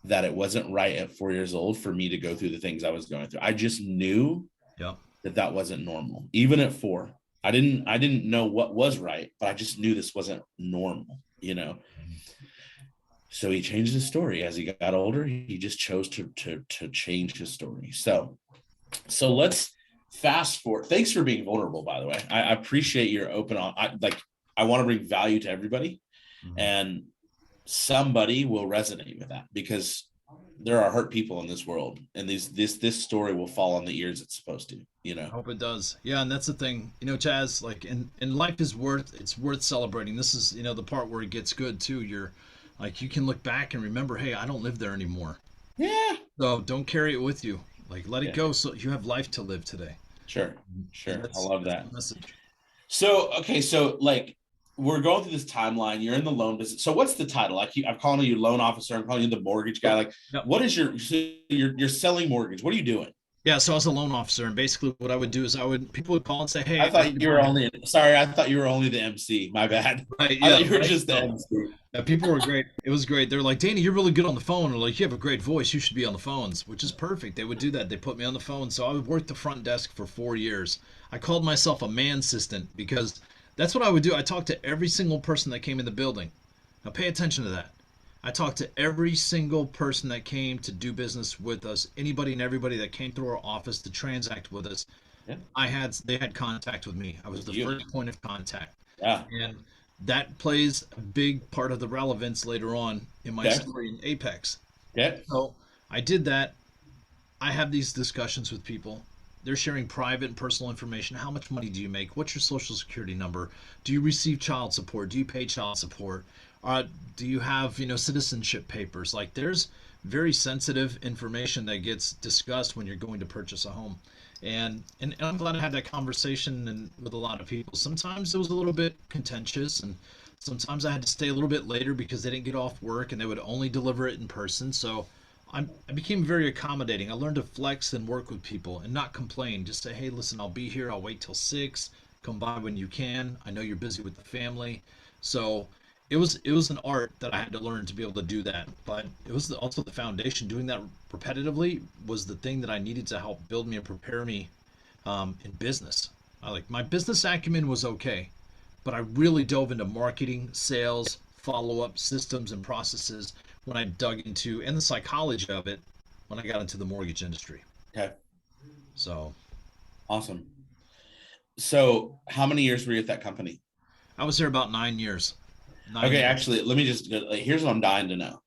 that it wasn't right at 4 years old for me to go through the things I was going through. I just knew that wasn't normal. Even at 4, I didn't know what was right, but I just knew this wasn't normal, So he changed his story as he got older. He just chose to change his story. So let's fast forward. Thanks for being vulnerable, by the way. I appreciate your open on. I want to bring value to everybody, and somebody will resonate with that because there are hurt people in this world, and this story will fall on the ears it's supposed to. I hope it does. Yeah, and that's the thing, Chaz. Like, and life is worth celebrating. This is the part where it gets good too. You're like, you can look back and remember, hey, I don't live there anymore. Yeah. So don't carry it with you. Like let it Yeah. go so you have life to live today. Sure. And Sure. I love that's that. the message. So, okay, so like we're going through this timeline. You're in the loan business. So, what's the title? I'm calling you loan officer. I'm calling you the mortgage guy. Like, Yep. what is your? So you're selling mortgage. What are you doing? Yeah, so I was a loan officer, and basically what I would do is people would call and say, I "Hey, I need thought to you were buy." only. Sorry, I thought you were only the MC. My bad. Right, I yeah, thought you were right. just the So MC. yeah, people were great. It was great. They're like, "Danny, you're really good on the phone," or like, "You have a great voice. You should be on the phones," which is perfect. They would do that. They put me on the phone, so I would work the front desk for 4 years. I called myself a man assistant because that's what I would do. I talked to every single person that came in the building. Now pay attention to that. I talked to every single person that came to do business with us, anybody and everybody that came through our office to transact with us. Yeah, They had contact with me. I was the you. first point of contact. Yeah. And that plays a big part of the relevance later on in my Okay. story in Apex. Okay. So I did that. I have these discussions with people. They're sharing private and personal information. How much money do you make? What's your social security number? Do you receive child support? Do you pay child support? Uh, do you have, citizenship papers? Like there's very sensitive information that gets discussed when you're going to purchase a home. And I'm glad I had that conversation with a lot of people. Sometimes it was a little bit contentious, and sometimes I had to stay a little bit later because they didn't get off work and they would only deliver it in person. So I became very accommodating. I learned to flex and work with people and not complain. Just say, hey, listen, I'll be here. I'll wait till 6. Come by when you can. I know you're busy with the family. So it was an art that I had to learn to be able to do that. But it was also the foundation. Doing that repetitively was the thing that I needed to help build me and prepare me in business. My business acumen was okay, but I really dove into marketing, sales, follow up systems, and processes when I dug into and the psychology of it when I got into the mortgage industry. Okay. So Awesome. So, how many years were you at that company? I was there about 9 years. Nine Okay, years. actually, let me just like, here's what I'm dying to know.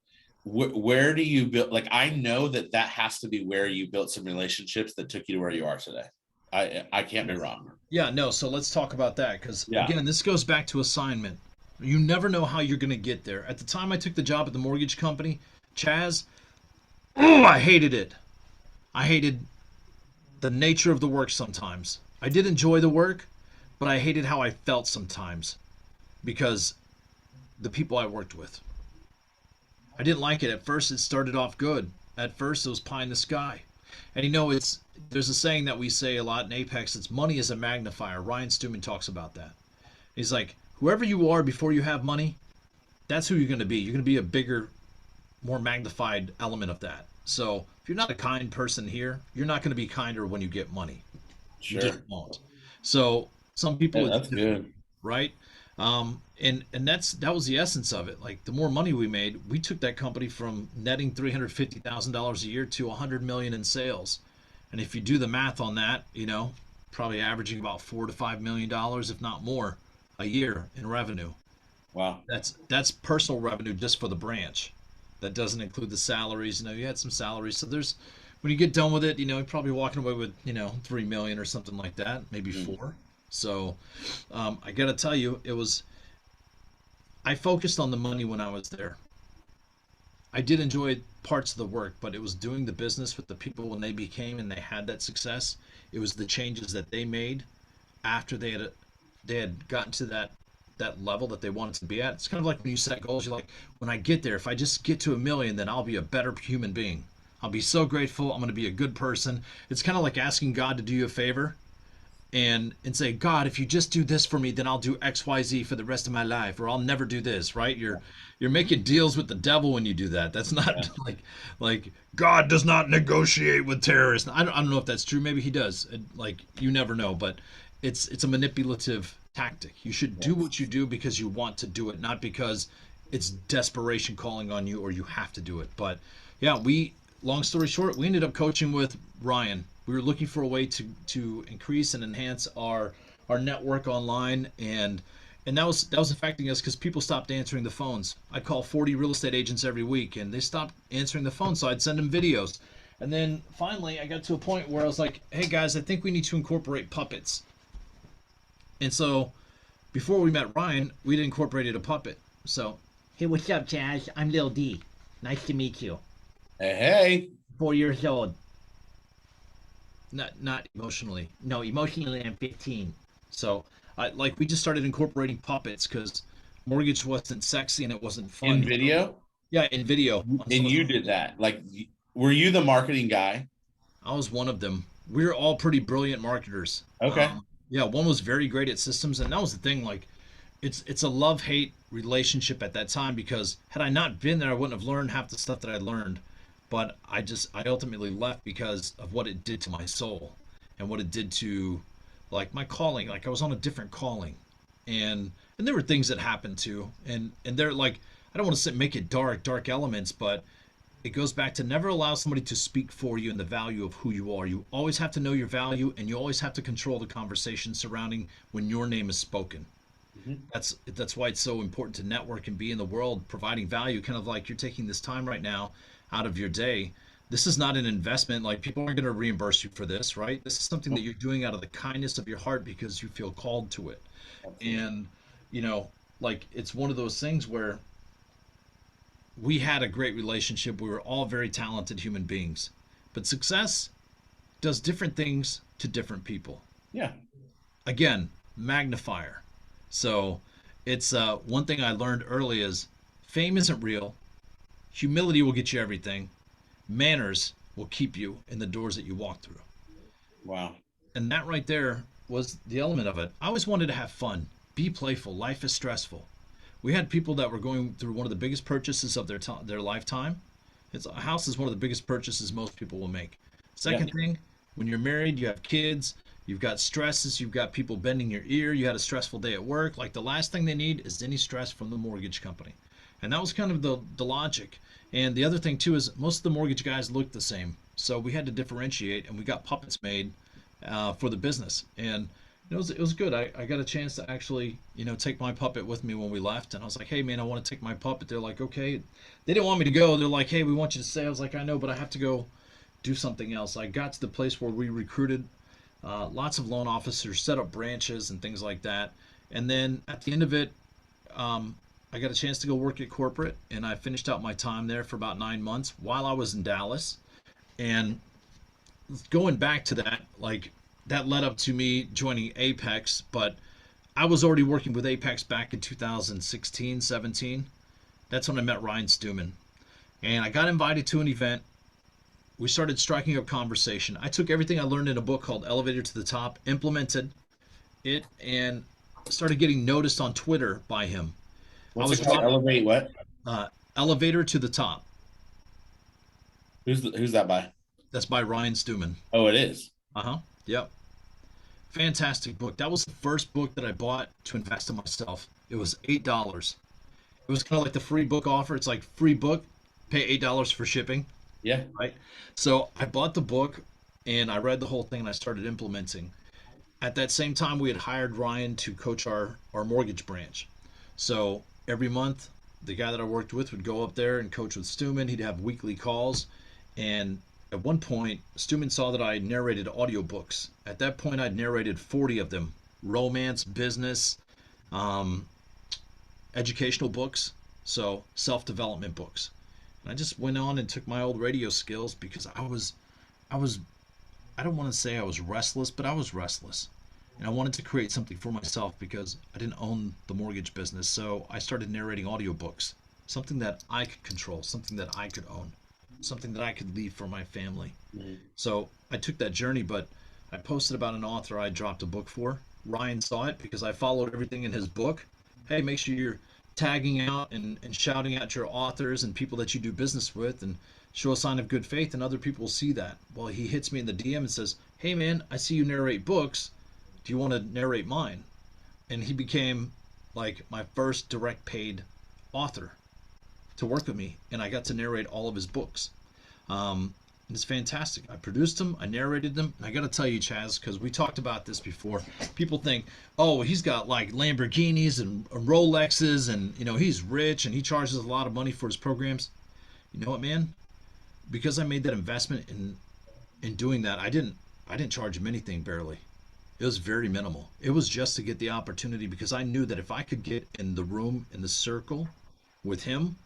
Where do you build? Like, I know that has to be where you built some relationships that took you to where you are today. I can't be wrong. Yeah, no. So let's talk about that because Yeah. again, this goes back to assignment. You never know how you're going to get there. At the time I took the job at the mortgage company, Chaz, oh, I hated it. I hated the nature of the work sometimes. I did enjoy the work, but I hated how I felt sometimes because the people I worked with. I didn't like it. At first, it started off good. At first, it was pie in the sky. And it's there's a saying that we say a lot in Apex. It's money is a magnifier. Ryan Stewman talks about that. He's like, whoever you are before you have money, that's who you're going to be. You're going to be a bigger, more magnified element of that. So if you're not a kind person here, you're not going to be kinder when you get money. You just Sure. won't. So some people Yeah, it's that's different, good. right? And that was the essence of it. Like the more money we made, we took that company from netting $350,000 a year to 100 million in sales. And if you do the math on that, probably averaging about $4 to $5 million, if not more, a year in revenue. Wow. That's personal revenue just for the branch. That doesn't include the salaries. You had some salaries. So there's when you get done with it, you're probably walking away with 3 million or something like that, maybe Mm. 4. So I got to tell you, I focused on the money when I was there. I did enjoy parts of the work, but it was doing the business with the people when they became and they had that success. It was the changes that they made after they had gotten to that level that they wanted to be at. It's kind of like when you set goals. You're like, when I get there, if I just get to 1 million, then I'll be a better human being. I'll be so grateful. I'm going to be a good person. It's kind of like asking God to do you a favor and say, God, if you just do this for me, then I'll do XYZ for the rest of my life, or I'll never do this, right? You're making deals with the devil when you do that. That's Yeah. not like God does not negotiate with terrorists. I don't know if that's true. Maybe he does. Like you never know, but it's a manipulative tactic. You should do Yes. what you do because you want to do it, not because it's desperation calling on you or you have to do it. But yeah, long story short, we ended up coaching with Ryan. We were looking for a way to increase and enhance our network online, and that was affecting us because people stopped answering the phones. I'd call 40 real estate agents every week, and they stopped answering the phone. So I'd send them videos, and then finally I got to a point where I was like, "Hey guys, I think we need to incorporate puppets." And so before we met Ryan, we'd incorporated a puppet. So Hey, what's up, Chaz? I'm Lil D. Nice to meet you. Hey, hey. 4 years old. Not emotionally. No, emotionally I'm 15. So we just started incorporating puppets because mortgage wasn't sexy and it wasn't In fun. video? Yeah, in video on And you social. did that. Like, were you the marketing guy? I was one of them. We were all pretty brilliant marketers. Okay. Yeah, one was very great at systems, and that was the thing. Like, it's a love hate relationship at that time because had I not been there, I wouldn't have learned half the stuff that I learned. But I ultimately left because of what it did to my soul and what it did to like my calling. Like I was on a different calling, and there were things that happened too, and they're like I don't want to say make it dark elements, but it goes back to never allow somebody to speak for you and the value of who you are. You always have to know your value, and you always have to control the conversation surrounding when your name is spoken. Mhm. That's why it's so important to network and be in the world providing value. Kind of like you're taking this time right now out of your day. This is not an investment. Like people aren't going to reimburse you for this, right? This is something that you're doing out of the kindness of your heart because you feel called to it. Absolutely. And you know, like it's one of those things where we had a great relationship. We were all very talented human beings. But success does different things to different people. Yeah. Again, magnifier. So it's one thing I learned early is fame isn't real. Humility will get you everything. Manners will keep you in the doors that you walk through. Wow. And that right there was the element of it. I always wanted to have fun, be playful. Life is stressful. We had people that were going through one of the biggest purchases of their lifetime. It's a house is one of the biggest purchases most people will make. Yeah. Second thing, when you're married, you have kids, you've got stresses, you've got people bending your ear, you had a stressful day at work. Like the last thing they need is any stress from the mortgage company. And that was kind of the logic. And the other thing too is most of the mortgage guys looked the same. So we had to differentiate and we got puppets made for the business. And it was good. I got a chance to actually, take my puppet with me when we left. And I was like, hey, man, I want to take my puppet. They're like, okay. They didn't want me to go. They're like, hey, we want you to stay. I was like, I know, but I have to go do something else. I got to the place where we recruited lots of loan officers, set up branches and things like that. And then at the end of it, I got a chance to go work at corporate. And I finished out my time there for about 9 months while I was in Dallas. And going back to that, like that led up to me joining Apex, but I was already working with Apex back in 2016, 17. That's when I met Ryan Stewman. And I got invited to an event. We started striking up conversation. I took everything I learned in a book called Elevator to the Top, implemented it, and started getting noticed on Twitter by him. I What's was it called? about Elevate what? Elevator to the Top. Who's that by? That's by Ryan Stewman. Oh, it is. Uh huh. Yep. Fantastic book. That was the first book that I bought to invest in myself. It was $8. It was kind of like the free book offer. It's like free book, pay $8 for shipping, Yeah. right? So I bought the book and I read the whole thing and I started implementing. At that same time, we had hired Ryan to coach our mortgage branch. So every month, the guy that I worked with would go up there and coach with Stewman. He'd have weekly calls. And at one point, Stewman saw that I narrated audiobooks. At that point, I'd narrated 40 of them romance, business, um, educational books, so self development books. And I just went on and took my old radio skills because I was, I don't want to say I was restless, but I was restless. And I wanted to create something for myself because I didn't own the mortgage business. So I started narrating audiobooks, something that I could control, something that I could own, something that I could leave for my family. Mhm. So I took that journey, but I posted about an author I dropped a book for. Ryan saw it because I followed everything in his book. Hey, make sure you're tagging out and shouting out your authors and people that you do business with and show a sign of good faith, and other people will see that. Well, he hits me in the DM and says, hey, man, I see you narrate books. Do you want to narrate mine? And he became like my first direct paid author to work with me, and I got to narrate all of his books. And it's fantastic. I produced them, I narrated them, and I got to tell you, Chaz, because we talked about this before. People think, oh, he's got like Lamborghinis and Rolexes, and he's rich and he charges a lot of money for his programs. You know what, man? Because I made that investment in doing that, I didn't charge him anything barely. It was very minimal. It was just to get the opportunity because I knew that if I could get in the room in the circle with him,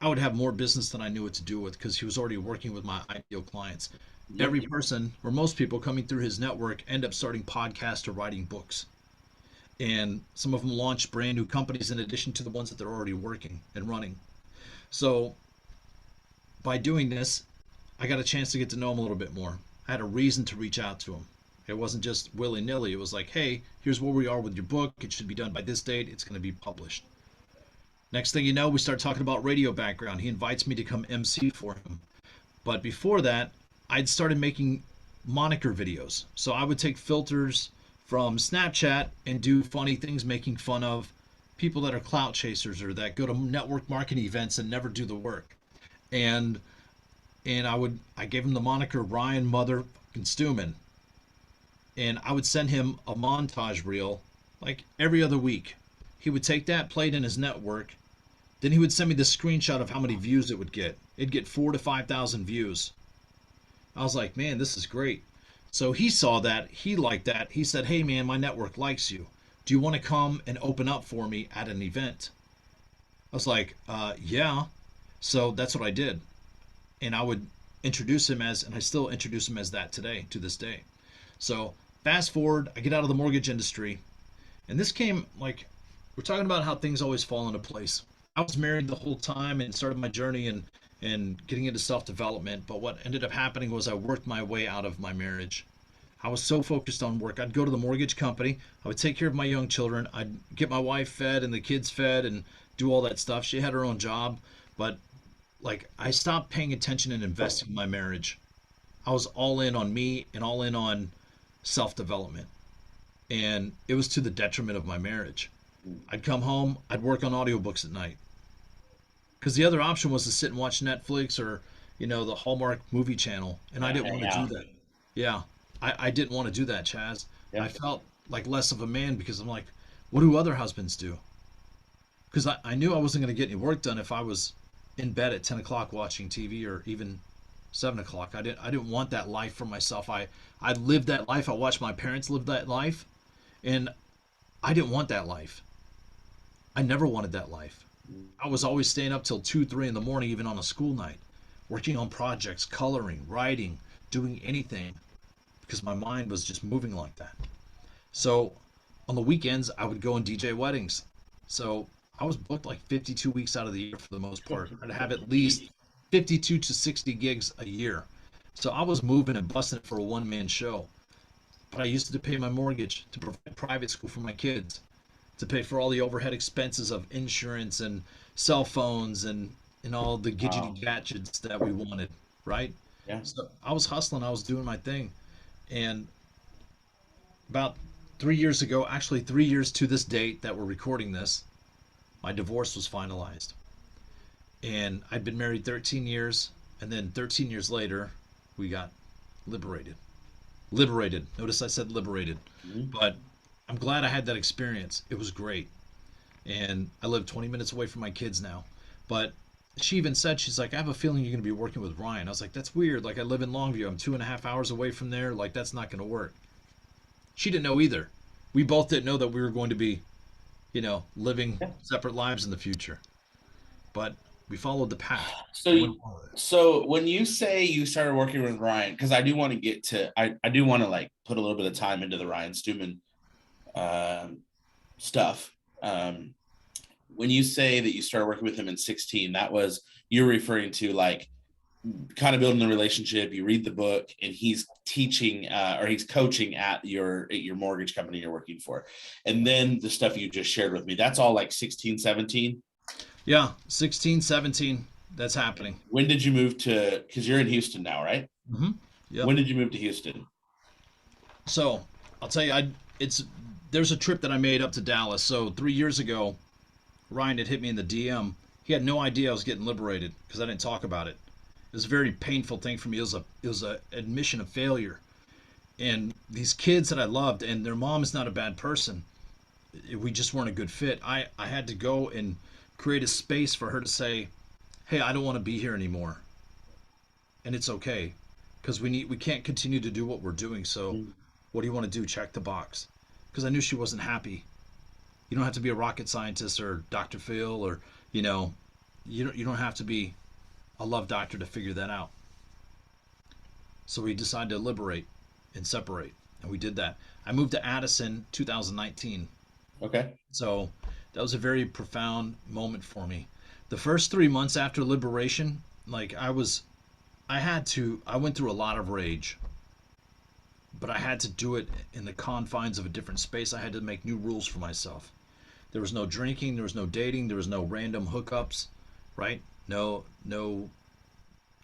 I would have more business than I knew what to do with because he was already working with my ideal clients. Yep. Every person, or most people coming through his network, end up starting podcasts or writing books. And some of them launch brand new companies in addition to the ones that they're already working and running. So by doing this, I got a chance to get to know him a little bit more. I had a reason to reach out to him. It wasn't just willy nilly. It was like, hey, here's where we are with your book. It should be done by this date. It's going to be published. Next thing you know, we start talking about radio background. He invites me to come MC for him. But before that, I'd started making moniker videos. So I would take filters from Snapchat and do funny things making fun of people that are clout chasers or that go to network marketing events and never do the work. And I gave him the moniker Ryan Motherfucking Stewman. And I would send him a montage reel like every other week. He would take that, play it in his network, then he would send me the screenshot of how many views it would get. It'd get 4 to 5 thousand views. I was like, man, this is great. So he saw that, he liked that. He said, hey man, my network likes you. Do you want to come and open up for me at an event? I was like, yeah. So that's what I did. And I would introduce him as, and I still introduce him as that today, to this day. So fast forward, I get out of the mortgage industry. And this came like, we're talking about how things always fall into place. I was married the whole time and started my journey and getting into self-development. But what ended up happening was I worked my way out of my marriage. I was so focused on work. I'd go to the mortgage company. I would take care of my young children. I'd get my wife fed and the kids fed and do all that stuff. She had her own job, but like I stopped paying attention and investing in my marriage. I was all in on me and all in on self-development. And it was to the detriment of my marriage. I'd come home, I'd work on audiobooks at night. Because the other option was to sit and watch Netflix or, the Hallmark movie channel. And I Yeah, didn't hang want to do out. that. Yeah, I didn't want to do that, Chaz. I Yeah. felt like less of a man because I'm like, what do other husbands do? Because I knew I wasn't going to get any work done if I was in bed at 10 o'clock watching TV or even 7 o'clock. I didn't want that life for myself. I lived that life. I watched my parents live that life. And I didn't want that life. I never wanted that life. I was always staying up till 2, 3 in the morning, even on a school night, working on projects, coloring, writing, doing anything because my mind was just moving like that. So on the weekends, I would go and DJ weddings. So I was booked like 52 weeks out of the year for the most part. I'd have at least 52 to 60 gigs a year. So I was moving and busting it for a one-man show. But I used to pay my mortgage, to provide private school for my kids, to pay for all the overhead expenses of insurance and cell phones and all the Wow. gadgety gadgets that we wanted, right? Yeah. So I was hustling, I was doing my thing. And about 3 years ago, actually 3 years to this date that we're recording this, my divorce was finalized. And I'd been married 13 years, and then 13 years later, we got liberated. Liberated. Notice I said liberated. Mhm. But I'm glad I had that experience. It was great. And I live 20 minutes away from my kids now. But she even said, she's like, I have a feeling you're going to be working with Ryan. I was like, that's weird. Like, I live in Longview. I'm 2.5 hours away from there. Like, that's not going to work. She didn't know either. We both didn't know that we were going to be, living Yeah. separate lives in the future. But we followed the path. So, We went forward. so when you say you started working with Ryan, because I do want to get to, I do want to like put a little bit of time into the Ryan Stewman um, stuff. Um, when you say that you started working with him in 16, that was you're referring to like kind of building a relationship. You read the book, and he's teaching or he's coaching at your mortgage company you're working for, and then the stuff you just shared with me. That's all like 16, 17. Yeah, 16, 17. That's happening. When did you move to? Because you're in Houston now, right? Mm-hmm. Yep. When did you move to Houston? So I'll tell you, it's there's a trip that I made up to Dallas. So 3 years ago, Ryan had hit me in the DM. He had no idea I was getting liberated because I didn't talk about it. It was a very painful thing for me. It was a admission of failure. And these kids that I loved, and their mom is not a bad person. We just weren't a good fit. I had to go and create a space for her to say, "Hey, I don't want to be here anymore," and it's okay because we can't continue to do what we're doing. So, what do you want to do? Check the box. Because I knew she wasn't happy. You don't have to be a rocket scientist or Dr. Phil or you know you don't have to be a love doctor to figure that out. So we decided to liberate and separate, and we did that. I moved to Addison 2019. Okay. So that was a very profound moment for me. The first 3 months after liberation, like I went through a lot of rage, but I had to do it in the confines of a different space. I had to make new rules for myself. There was no drinking, there was no dating, there was no random hookups, right? No,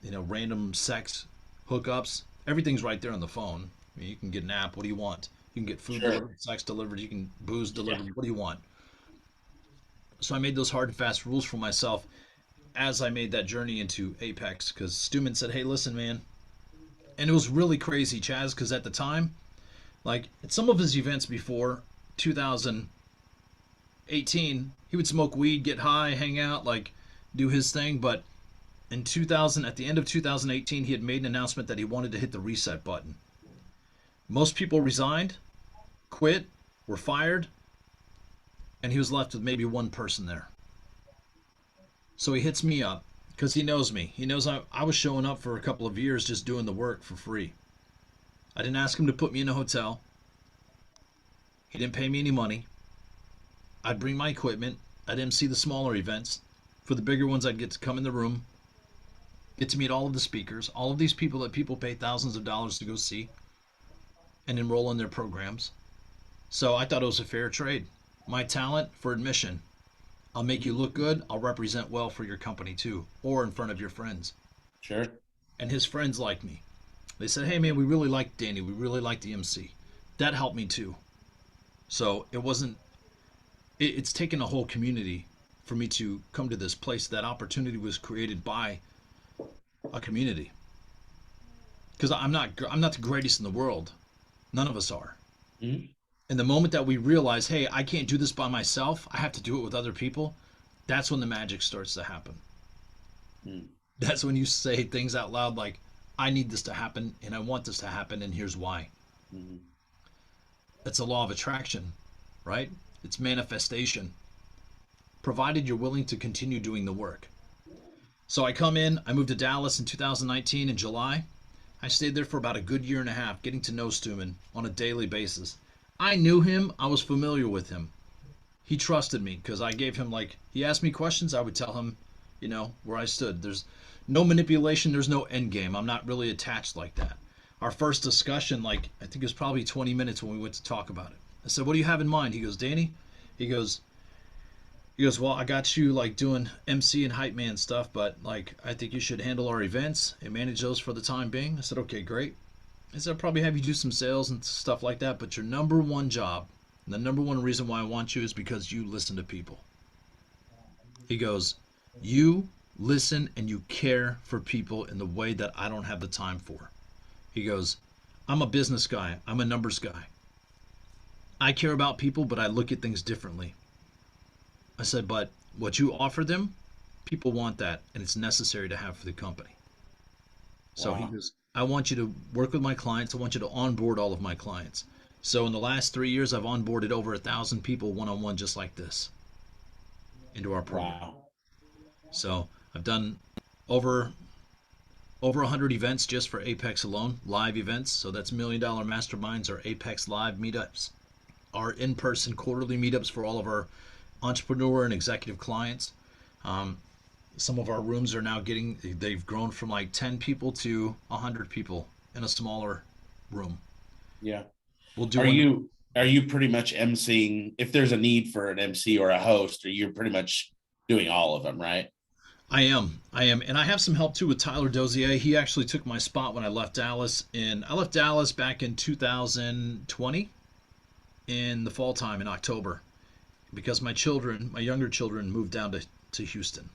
random sex hookups. Everything's right there on the phone. I mean, you can get an app. What do you want? You can get food Sure. delivered, sex delivered, you can booze Yeah. delivered. What do you want? So I made those hard and fast rules for myself as I made that journey into Apex because Stuman said, "Hey, listen, man," and it was really crazy, Chaz, because at the time, like at some of his events before 2018, he would smoke weed, get high, hang out, like do his thing. But in 2000, at the end of 2018, he had made an announcement that he wanted to hit the reset button. Most people resigned, quit, were fired, and he was left with maybe one person there. So he hits me up because he knows me. He knows I was showing up for a couple of years just doing the work for free. I didn't ask him to put me in a hotel. He didn't pay me any money. I'd bring my equipment. I'd MC the smaller events. For the bigger ones, I'd get to come in the room, get to meet all of the speakers, all of these people that people pay thousands of dollars to go see and enroll in their programs. So I thought it was a fair trade. My talent for admission. I'll make you look good. I'll represent well for your company too, or in front of your friends. Sure. And his friends liked me. They said, "Hey man, we really like Danny. We really like the MC." That helped me too. So it wasn't. It's taken a whole community for me to come to this place. That opportunity was created by a community. Because I'm not the greatest in the world. None of us are. Mhm. And the moment that we realize, hey, I can't do this by myself, I have to do it with other people, that's when the magic starts to happen. Mm. That's when you say things out loud like, I need this to happen and I want this to happen and here's why. Mhm. It's a law of attraction, right? It's manifestation, provided you're willing to continue doing the work. So I come in, I moved to Dallas in 2019 in July. I stayed there for about a good year and a half, getting to know Stuman on a daily basis. I knew him, I was familiar with him. He trusted me because I gave him, like, he asked me questions, I would tell him, where I stood. There's no manipulation, there's no end game. I'm not really attached like that. Our first discussion, like, I think it was probably 20 minutes when we went to talk about it. I said, "What do you have in mind?" He goes, "Danny," he goes, "Well, I got you like doing MC and hype man stuff, but like I think you should handle our events and manage those for the time being." I said, "Okay, great." I said, "I'll probably have you do some sales and stuff like that, but your number one job, and the number one reason why I want you is because you listen to people." He goes, "You listen and you care for people in the way that I don't have the time for." He goes, "I'm a business guy, I'm a numbers guy. I care about people, but I look at things differently." I said, "But what you offer them, people want that, and it's necessary to have for the company." So he Wow. goes, "I want you to work with my clients. I want you to onboard all of my clients." So in the last 3 years, I've onboarded over 1,000 people one on one, just like this, into our program. Wow. So I've done over over 100 events just for Apex alone, live events. So that's $1 million masterminds or Apex live meetups, our in-person quarterly meetups for all of our entrepreneur and executive clients. Um, some of our rooms are now they've grown from like 10 people to 100 people in a smaller room. Yeah. We'll do Are one. you are you pretty much emceeing if there's a need for an MC or a host, or you're pretty much doing all of them, right? I am, and I have some help too with Tyler Dozier. He actually took my spot when I left Dallas, and I left Dallas back in 2020 in the fall time in October because my younger children, moved down to Houston.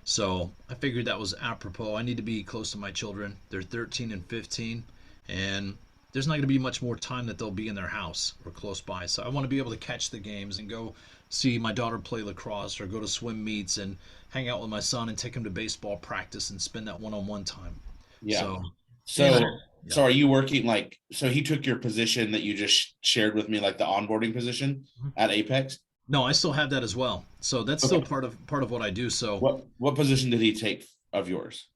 So I figured that was apropos. I need to be close to my children. They're 13 and 15, and there's not going to be much more time that they'll be in their house or close by. So I want to be able to catch the games and go see my daughter play lacrosse or go to swim meets and hang out with my son and take him to baseball practice and spend that one-on-one time. Yeah. So, and So yeah. so are you working he took your position that you just shared with me, like the onboarding position at Apex? No, I still have that as well. So that's still Okay. part of what I do. So What position did he take of yours?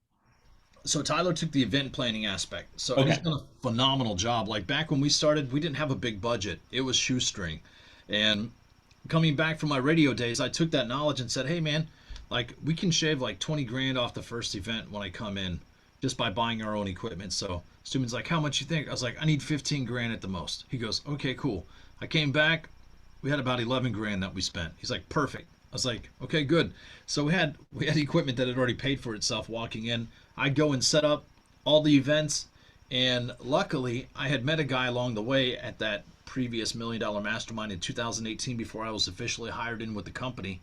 Tyler took the event planning aspect. So, and he's Okay. done a phenomenal job. Like back when we started, we didn't have a big budget. It was shoestring. And coming back from my radio days, I took that knowledge and said, "Hey man, like we can shave like 20 grand off the first event when I come in just by buying our own equipment." So, Stuman's like, "How much you think?" I was like, "I need 15 grand at the most." He goes, "Okay, cool." I came back, we had about 11 grand that we spent. He's like, "Perfect." I was like, "Okay, good." So we had equipment that had already paid for itself walking in. I'd go and set up all the events, and luckily I had met a guy along the way at that previous $1 million mastermind in 2018 before I was officially hired in with the company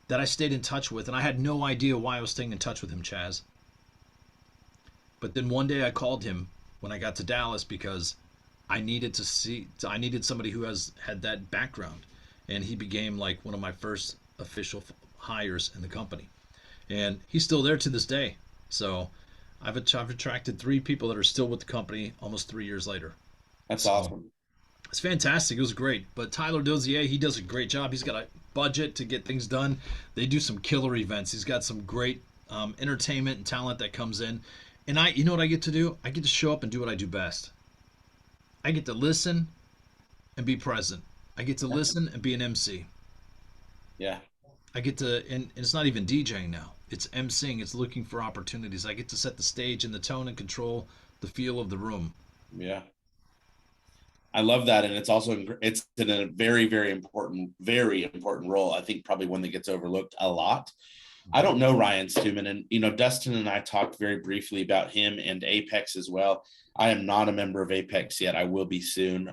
that I stayed in touch with, and I had no idea why I was staying in touch with him, Chaz. But then one day I called him when I got to Dallas because I needed somebody who has had that background, and he became like one of my first official hires in the company, and he's still there to this day. So I've attracted three people that are still with the company almost 3 years later. That's So awesome. it's fantastic. It was great. But Tyler Dozier, he does a great job. He's got a budget to get things done. They do some killer events. He's got some great entertainment and talent that comes in. And you know what I get to do? I get to show up and do what I do best. I get to listen and be present. I get to listen and be an MC. Yeah. I get to, and it's not even DJing now. It's MCing. It's looking for opportunities. I get to set the stage and the tone and control the feel of the room. Yeah. I love that, and it's also it's in a very important role. I think probably one that gets overlooked a lot. I don't know Ryan Stewman, and Dustin and I talked very briefly about him and Apex as well. I am not a member of Apex yet. I will be soon.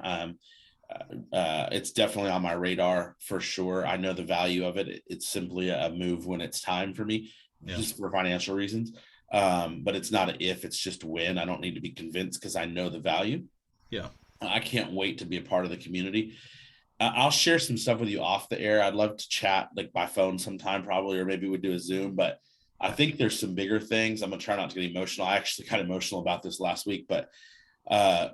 It's definitely on my radar for sure. I know the value of it. It's simply a move when it's time for me, Yeah. just for financial reasons. But it's not an if; it's just when. I don't need to be convinced because I know the value. Yeah. I can't wait to be a part of the community. I'll share some stuff with you off the air. I'd love to chat like by phone sometime, probably, or maybe we'd do a Zoom. But I think there's some bigger things. I'm gonna try not to get emotional. I actually got emotional about this last week. But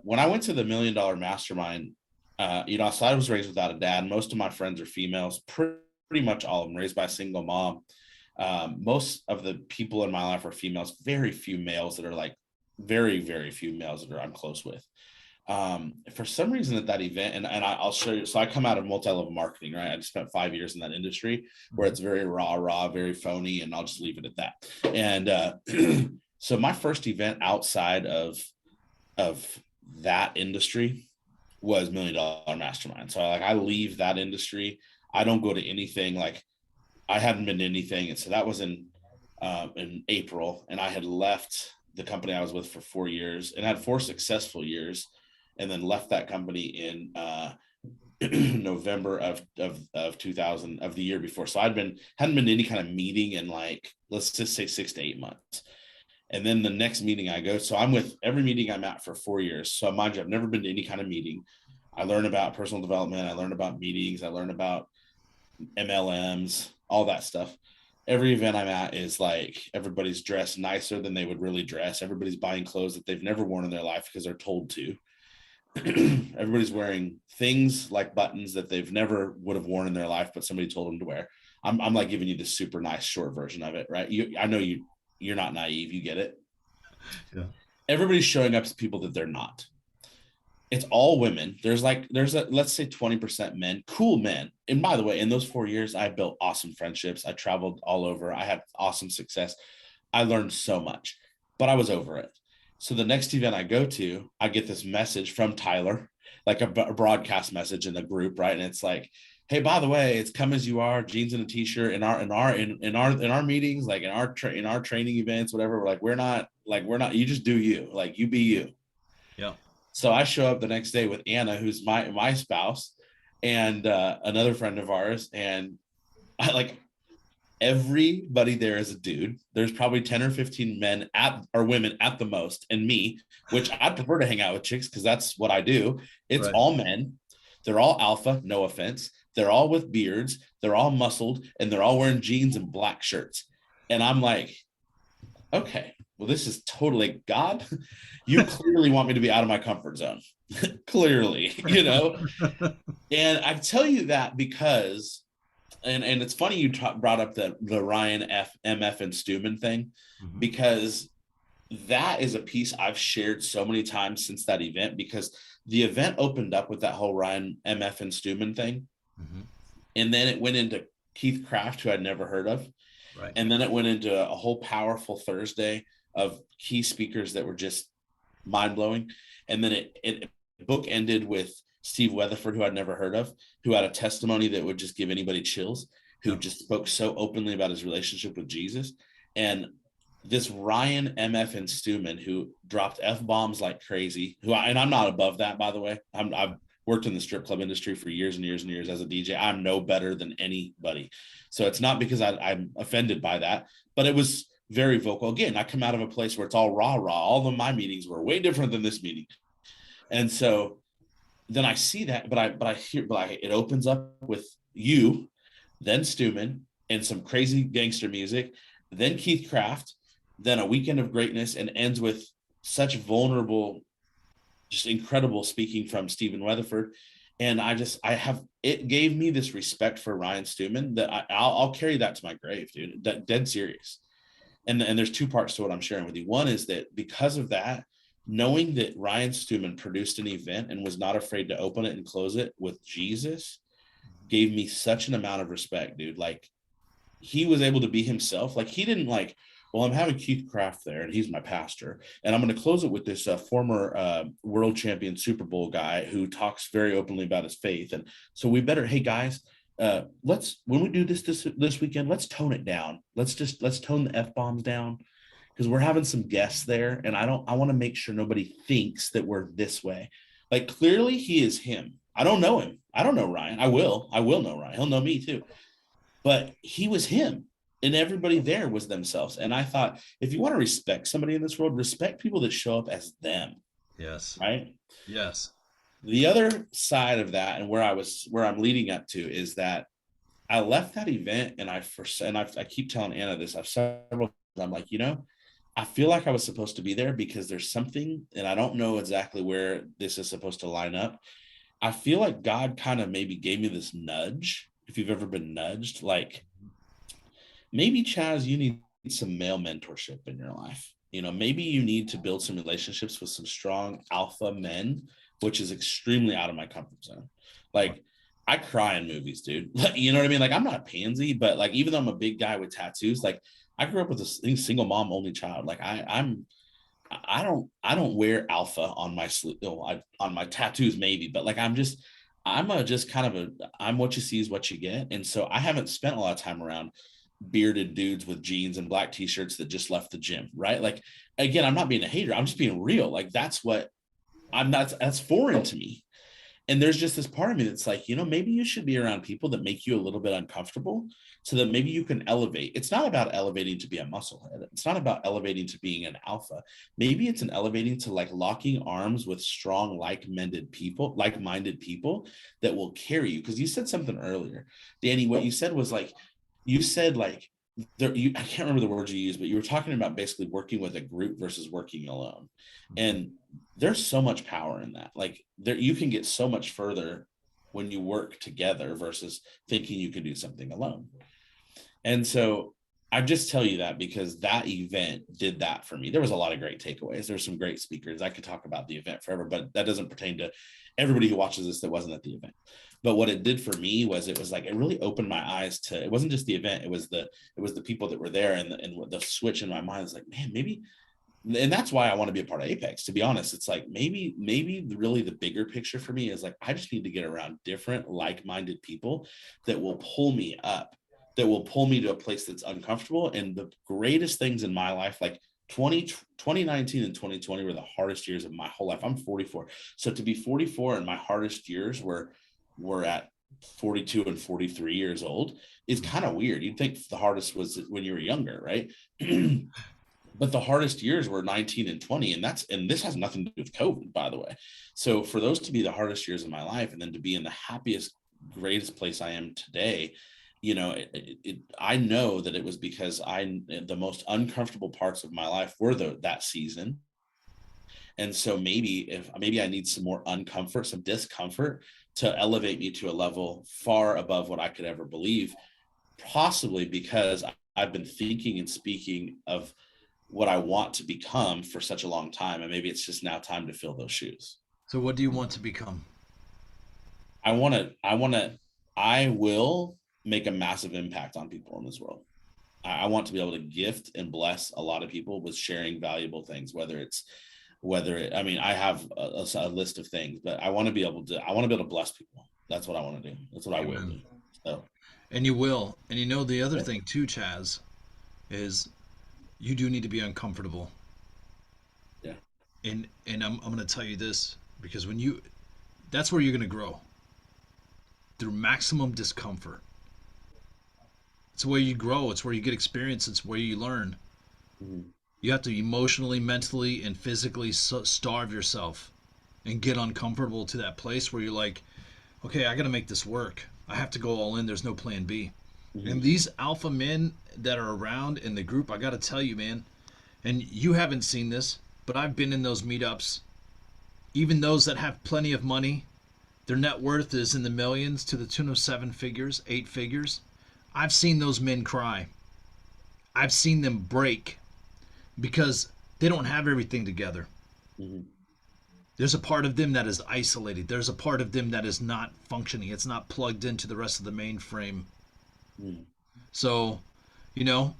when I went to the $1 million mastermind, so I was raised without a dad. Most of my friends are females, pretty much all of them raised by a single mom. Most of the people in my life are females. Very few males that are like very few males that I'm close with. For some reason at that event, and I'll show you. So I come out of multi-level marketing, right? I just spent 5 years in that industry where Mm-hmm. it's very raw, very phony, and I'll just leave it at that. And so my first event outside of that industry was $1 million mastermind. So like I leave that industry. I don't go to anything like I hadn't been to anything. And so that was in April, and I had left the company I was with for 4 years and had 4 successful years, and then left that company in November of 2000 of the year before. So hadn't been to any kind of meeting in like let's just say 6 to 8 months. And then the next meeting I go, so I'm with every meeting I'm at for 4 years. So mind you, I've never been to any kind of meeting. I learn about personal development. I learn about meetings. I learn about MLMs, all that stuff. Every event I'm at is like everybody's dressed nicer than they would really dress. Everybody's buying clothes that they've never worn in their life because they're told to. Everybody's wearing things like buttons that they've never would have worn in their life, but somebody told them to wear. I'm like giving you the super nice short version of it, right? I know you're not naive. You get it. Yeah. Everybody's showing up as people that they're not. It's all women. There's a let's say 20% men, cool men. And by the way, in those 4 years, I built awesome friendships. I traveled all over. I had awesome success. I learned so much, but I was over it. So the next event I go to, I get this message from Tyler, like a broadcast message in the group, right? And it's like, hey, by the way, it's come as you are, jeans and a t-shirt in our meetings, like in our training events, whatever. We're not. You just do you, like you be you. Yeah. So I show up the next day with Anna, who's my spouse, and another friend of ours, and I like everybody there is a dude. There's probably 10 or 15 men or women at the most, and me, which I prefer to hang out with chicks because that's what I do. It's Right. all men. They're all alpha, no offense. They're all with beards, they're all muscled, and they're all wearing jeans and black shirts. And I'm like, okay, well, this is totally God. You clearly want me to be out of my comfort zone. Clearly. And I tell you that because and it's funny you brought up the Ryan MF and Stuman thing, Mm-hmm. because that is a piece I've shared so many times since that event, because the event opened up with that whole Ryan MF and Stuman thing, Mm-hmm. and then it went into Keith Craft, who I'd never heard of, Right. and then it went into a whole powerful Thursday of key speakers that were just mind blowing, and then it book ended with Steve Weatherford, who I'd never heard of, who had a testimony that would just give anybody chills, who Yep. just spoke so openly about his relationship with Jesus. And this Ryan MF and Stuman, who dropped F bombs like crazy, and I'm not above that, by the way. I've worked in the strip club industry for years and years and years as a DJ. I'm no better than anybody. So it's not because I'm offended by that, but it was very vocal. Again, I come out of a place where it's all rah rah. All of my meetings were way different than this meeting. And so then I see that, it opens up with you, then Stuman, and some crazy gangster music, then Keith Craft, then a weekend of greatness, and ends with such vulnerable, just incredible speaking from Stephen Weatherford. And I have, it gave me this respect for Ryan Stuman that I'll carry that to my grave, dude. Dead serious. And there's two parts to what I'm sharing with you. One is that because of that, knowing that Ryan Stuman produced an event and was not afraid to open it and close it with Jesus gave me such an amount of respect, dude. Like, he was able to be himself. Like, he didn't like, well, I'm having Keith Craft there and he's my pastor, and I'm going to close it with this former world champion Super Bowl guy who talks very openly about his faith. And so we better, hey guys, let's, when we do this weekend, let's tone it down. Let's tone the F bombs down, because we're having some guests there, and I want to make sure nobody thinks that we're this way. Like, clearly he is him. I don't know him. I don't know Ryan. I will know Ryan. He'll know me too. But he was him, and everybody there was themselves. And I thought, if you want to respect somebody in this world, respect people that show up as them, Yes. right? Yes. The other side of that, and where I'm leading up to, is that I left that event, and I keep telling Anna this. I've several. I'm like, I feel like I was supposed to be there, because there's something, and I don't know exactly where this is supposed to line up. I feel like God kind of maybe gave me this nudge. If you've ever been nudged, like, maybe, Chaz, you need some male mentorship in your life. Maybe you need to build some relationships with some strong alpha men, which is extremely out of my comfort zone. Like, I cry in movies, dude. You know what I mean? Like, I'm not a pansy, but like, even though I'm a big guy with tattoos, like, I grew up with a single mom, only child. Like, I don't wear alpha on my sleeve, on my tattoos maybe, but like, I'm what you see is what you get. And so I haven't spent a lot of time around bearded dudes with jeans and black t-shirts that just left the gym, right? Like, again, I'm not being a hater. I'm just being real. Like, that's what I'm not, that's foreign to me. And there's just this part of me that's like, maybe you should be around people that make you a little bit uncomfortable, so that maybe you can elevate. It's not about elevating to be a musclehead. It's not about elevating to being an alpha. Maybe it's an elevating to like locking arms with strong, like-minded people that will carry you. Because you said something earlier, Danny. What you said was like, you said like, I can't remember the words you used, but you were talking about basically working with a group versus working alone. And there's so much power in that. Like, you can get so much further when you work together versus thinking you can do something alone. And so I just tell you that because that event did that for me. There was a lot of great takeaways. There's some great speakers. I could talk about the event forever, but that doesn't pertain to everybody who watches this that wasn't at the event. But what it did for me was, it was like, it really opened my eyes to, it wasn't just the event, it was the people that were there, and the switch in my mind was like, man, maybe. And that's why I want to be a part of Apex, to be honest. It's like, maybe really the bigger picture for me is like, I just need to get around different like-minded people that will pull me up, that will pull me to a place that's uncomfortable. And the greatest things in my life, like 2019 and 2020 were the hardest years of my whole life. I'm 44. So to be 44 and my hardest years were at 42 and 43 years old is kind of weird. You'd think the hardest was when you were younger, right? But the hardest years were 19 and 20, and this has nothing to do with COVID, by the way. So for those to be the hardest years of my life, and then to be in the happiest, greatest place I am today, I know that it was because the most uncomfortable parts of my life were that season. And so maybe I need some more uncomfort, some discomfort, to elevate me to a level far above what I could ever believe. possibly because I've been thinking and speaking of what I want to become for such a long time, and maybe it's just now time to fill those shoes. So what do you want to become? I will make a massive impact on people in this world. I want to be able to gift and bless a lot of people with sharing valuable things, I mean, I have a list of things, but I want to be able to bless people. That's what I want to do. That's what I will Amen. do. So And you will. And you know the other thing too, Chaz, is you do need to be uncomfortable. yeah, And I'm going to tell you this because when you that's where you're going to grow through maximum discomfort. It's where you grow, it's where you get experience, it's where you learn. mm-hmm. You have to emotionally, mentally, and physically starve yourself and get uncomfortable to that place where you're like, okay, I got to make this work. I have to go all in. There's no plan B. And Mm-hmm. these alpha men that are around in the group, I got to tell you, man, and you haven't seen this, but I've been in those meetups. Even those that have plenty of money, their net worth is in the millions to the tune of 7 figures, 8 figures. I've seen those men cry. I've seen them break because they don't have everything together. Mm-hmm. There's a part of them that is isolated. There's a part of them that is not functioning. It's not plugged into the rest of the mainframe. Mm-hmm. So, you know,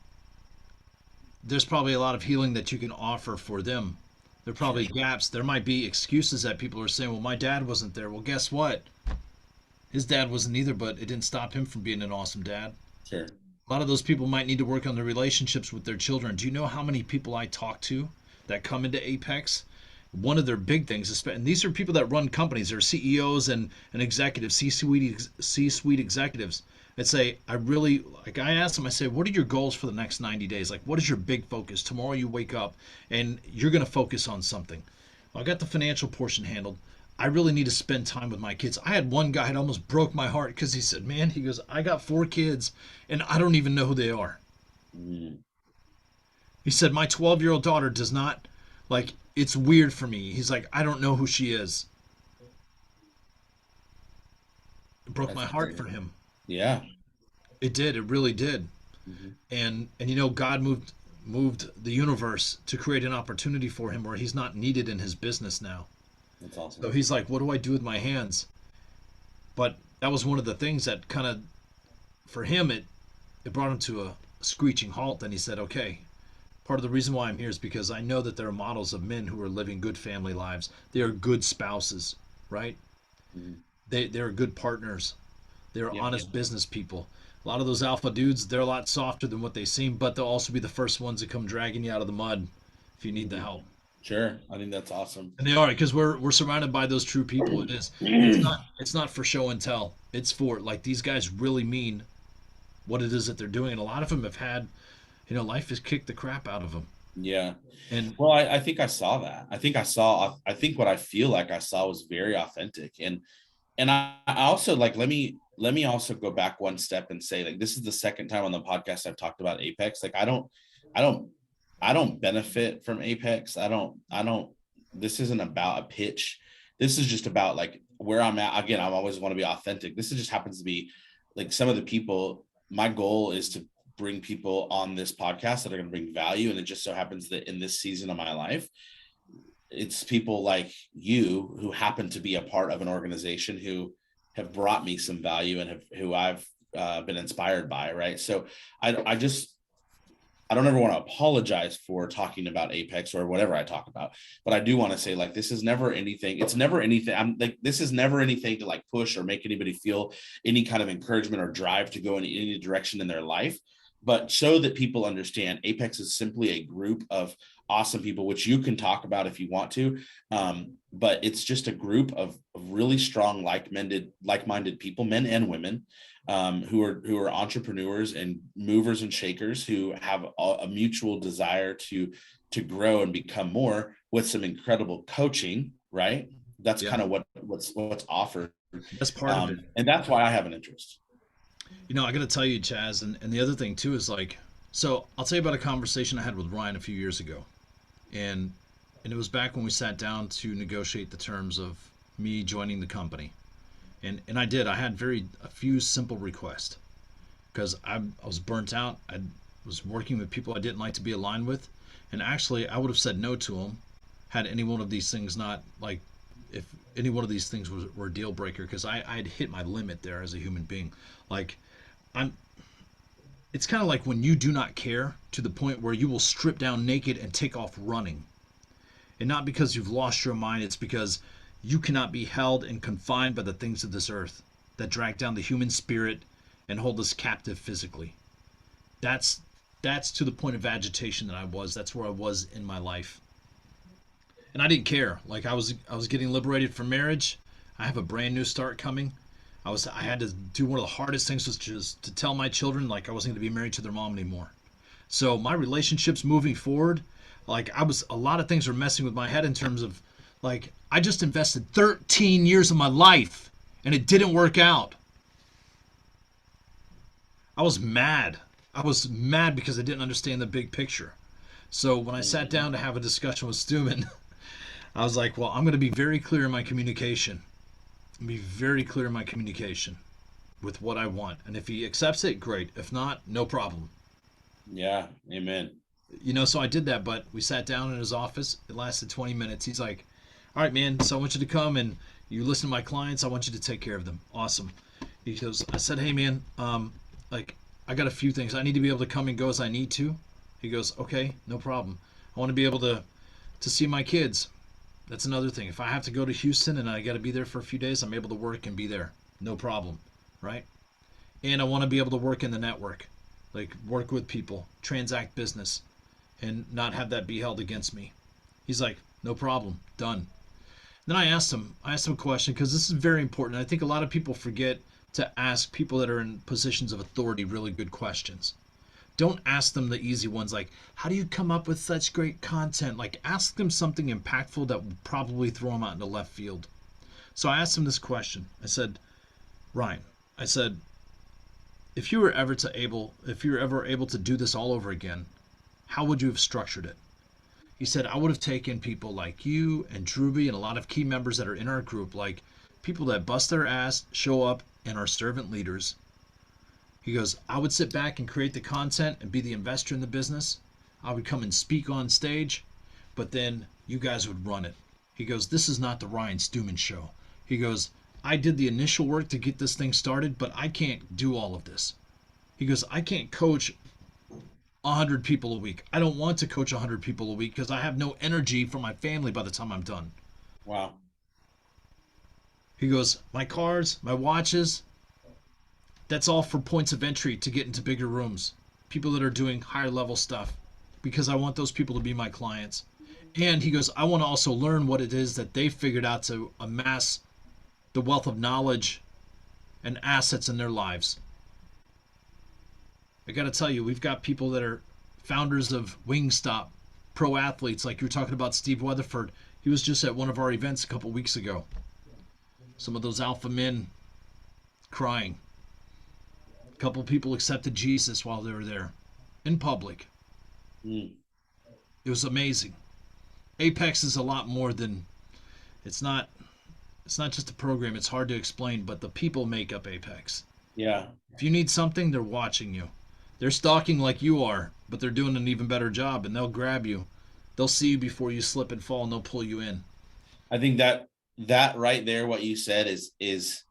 there's probably a lot of healing that you can offer for them. There are Sure, probably gaps. There might be excuses that people are saying, well, my dad wasn't there. Well, guess what? His dad wasn't either, but it didn't stop him from being an awesome dad. sure. A lot of those people might need to work on their relationships with their children. Do you know how many people I talk to that come into Apex? One of their big things is, and these are people that run companies, they're CEOs and executives, C-suite executives that say, I really, like I ask them, I say, what are your goals for the next 90 days? Like, what is your big focus? Tomorrow you wake up and you're going to focus on something. I got the financial portion handled. I really need to spend time with my kids. I had one guy that almost broke my heart because he said, man, he goes, I got 4 kids and I don't even know who they are. Mm-hmm. He said, my 12-year-old daughter does not, like, it's weird for me. He's like, I don't know who she is. It broke That's my heart crazy. for him. Yeah. It did. It really did. Mm-hmm. And you know, God moved the universe to create an opportunity for him where he's not needed in his business now. That's So awesome. he's like, what do I do with my hands? But that was one of the things that kind of, for him, it brought him to a screeching halt. And he said, okay, part of the reason why I'm here is because I know that there are models of men who are living good family lives. They are good spouses, right? Mm-hmm. They're good partners. They're Yep. honest business people. A lot of those alpha dudes, they're a lot softer than what they seem, but they'll also be the first ones to come dragging you out of the mud if you need the Mm-hmm. help. Sure. I think that's awesome. And they are because we're surrounded by those true people. It is. It's not for show and tell. It's for like these guys really mean what it is that they're doing, and a lot of them have had, life has kicked the crap out of them. Yeah. And Well, I think I saw that. I think what I feel like I saw was very authentic. And I also like, let me also go back one step and say, like, this is the second time on the podcast I've talked about Apex. Like, I don't, I don't benefit from Apex. I don't, this isn't about a pitch. This is just about like where I'm at. Again, I always want to be authentic. This just happens to be like some of the people, my goal is to bring people on this podcast that are going to bring value. And it just so happens that in this season of my life, it's people like you who happen to be a part of an organization who have brought me some value and who I've been inspired by. Right. So I just, I don't ever want to apologize for talking about Apex or whatever I talk about, but I do want to say, like, this is never anything. It's never anything. I'm like, this is never anything to like push or make anybody feel any kind of encouragement or drive to go in any direction in their life, but so that people understand Apex is simply a group of awesome people, which you can talk about if you want to. But it's just a group of really strong, like-minded people, men and women, who are entrepreneurs and movers and shakers who have a mutual desire to grow and become more with some incredible coaching. Right. That's yeah, kind of what's offered. that's part of it. And that's why I have an interest. I got to tell you, Chaz, and the other thing too is like, so I'll tell you about a conversation I had with Ryan a few years ago, and it was back when we sat down to negotiate the terms of me joining the company, and I did. I had a few simple requests, because I was burnt out. I was working with people I didn't like to be aligned with, and actually I would have said no to them had any one of these things not like if any one of these things were a deal breaker, because I'd hit my limit there as a human being. Like I'm it's kind of like when you do not care to the point where you will strip down naked and take off running. And not because you've lost your mind, it's because you cannot be held and confined by the things of this earth that drag down the human spirit and hold us captive physically. That's that's to the point of agitation that I was. That's where I was in my life. And I didn't care. Like I was getting liberated from marriage. I have a brand new start coming. I had to do one of the hardest things, was just to tell my children like I wasn't going to be married to their mom anymore. So my relationships moving forward, like I was, a lot of things were messing with my head in terms of like I just invested 13 years of my life and it didn't work out. I was mad. I was mad because I didn't understand the big picture. So when I sat down to have a discussion with Stuman, I was like, well, I'm going to be very clear in my communication. Be very clear in my communication with what I want. And if he accepts it, great. If not, no problem. Yeah. Amen. So I did that, but we sat down in his office. It lasted 20 minutes. He's like, all right, man, so I want you to come and you listen to my clients. I want you to take care of them. Awesome. He goes, I said, hey, man, like, I got a few things. I need to be able to come and go as I need to. He goes, okay, no problem. I want to be able to see my kids. That's another thing. If I have to go to Houston and I got to be there for a few days, I'm able to work and be there. No problem. Right? And I want to be able to work in the network, like work with people, transact business, and not have that be held against me. He's like, no problem. Done. Then I asked him a question, because this is very important. I think a lot of people forget to ask people that are in positions of authority really good questions. Don't ask them the easy ones like, how do you come up with such great content? Like, ask them something impactful that will probably throw them out into left field. So I asked him this question. I said, Ryan, I said, if you were ever able to do this all over again, how would you have structured it? He said, I would have taken people like you and Druby and a lot of key members that are in our group, like people that bust their ass, show up, and are servant leaders. He goes, I would sit back and create the content and be the investor in the business. I would come and speak on stage, but then you guys would run it. He goes, this is not the Ryan Stewman show. He goes, I did the initial work to get this thing started, but I can't do all of this. He goes, I can't coach 100 people a week. I don't want to coach 100 people a week because I have no energy for my family by the time I'm done. Wow. He goes, my cars, my watches, that's all for points of entry to get into bigger rooms. People that are doing higher level stuff, because I want those people to be my clients. And he goes, I want to also learn what it is that they figured out to amass the wealth of knowledge and assets in their lives. I got to tell you, we've got people that are founders of Wingstop, pro athletes, like you were talking about Steve Weatherford. He was just at one of our events a couple weeks ago. Some of those alpha men crying. A couple people accepted Jesus while they were there in public. Mm. It was amazing. Apex is a lot more than it's not just a program. It's hard to explain, but the people make up Apex. Yeah. If you need something, they're watching you. They're stalking like you are, but they're doing an even better job, and they'll grab you. They'll see you before you slip and fall, and they'll pull you in. I think that right there, what you said is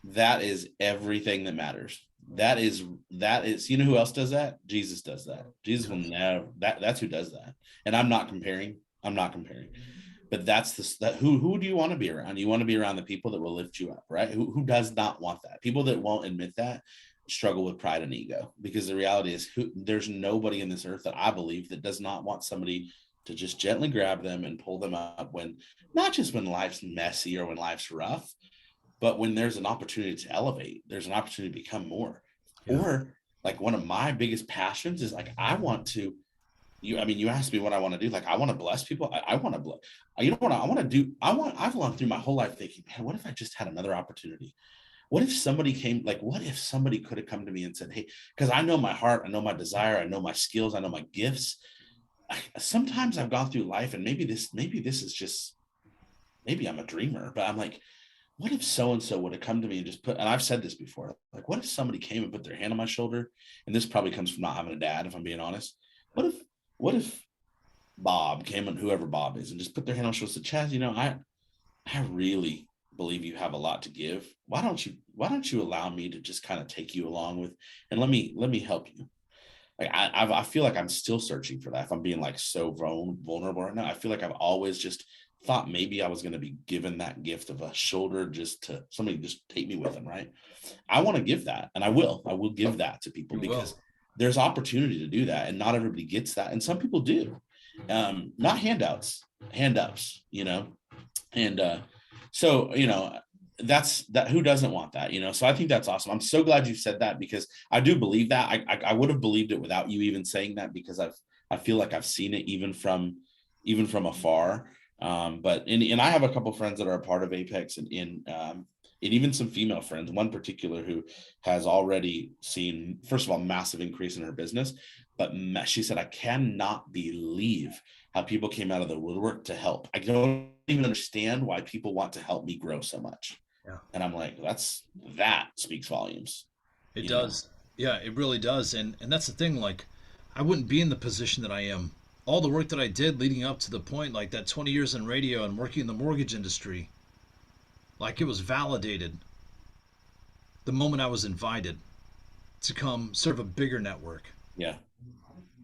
that is everything that matters. That is, you know who else does that? Jesus does that. Jesus will never, that's who does that. And I'm not comparing, but that's who do you want to be around? You want to be around the people that will lift you up, right? Who does not want that? People that won't admit that struggle with pride and ego, because the reality is there's nobody in this earth that I believe that does not want somebody to just gently grab them and pull them up, when not just when life's messy or when life's rough, but when there's an opportunity to elevate, there's an opportunity to become more. Yeah. Or like one of my biggest passions is like, I want to, you asked me what I want to do. Like, I want to bless people. I want to bless, you know what I want to do? I've gone through my whole life thinking, man, what if I just had another opportunity? What if somebody could have come to me and said, hey, because I know my heart, I know my desire, I know my skills, I know my gifts. Sometimes I've gone through life and maybe this is just, maybe I'm a dreamer, but I'm like, what if so and so would have come to me and just put, and I've said this before, like, what if somebody came and put their hand on my shoulder? And this probably comes from not having a dad, if I'm being honest. What if, what if Bob came and whoever Bob is and just put their hand on my shoulder and said, Chaz, I really believe you have a lot to give. Why don't you allow me to just kind of take you along with, and let me help you. Like I feel like I'm still searching for that. If I'm being like so vulnerable right now, I feel like I've always just thought maybe I was going to be given that gift of a shoulder, just to somebody just take me with them. Right. I want to give that, and I will give that to people, You will. because there's opportunity to do that, and not everybody gets that. And some people do. Not handouts, hand ups, and so that's that. Who doesn't want that? So I think that's awesome. I'm so glad you said that, because I do believe that. I would have believed it without you even saying that, because I feel like I've seen it even from afar. But and I have a couple friends that are a part of Apex, and even some female friends, one particular who has already seen, first of all, massive increase in her business. But she said, I cannot believe how people came out of the woodwork to help. I don't even understand why people want to help me grow so much. Yeah. And I'm like, that speaks volumes, It you know? does. Yeah, it really does. And that's the thing, like I wouldn't be in the position that I am. All the work that I did leading up to the point, like that 20 years in radio and working in the mortgage industry, like it was validated the moment I was invited to come serve a bigger network. Yeah.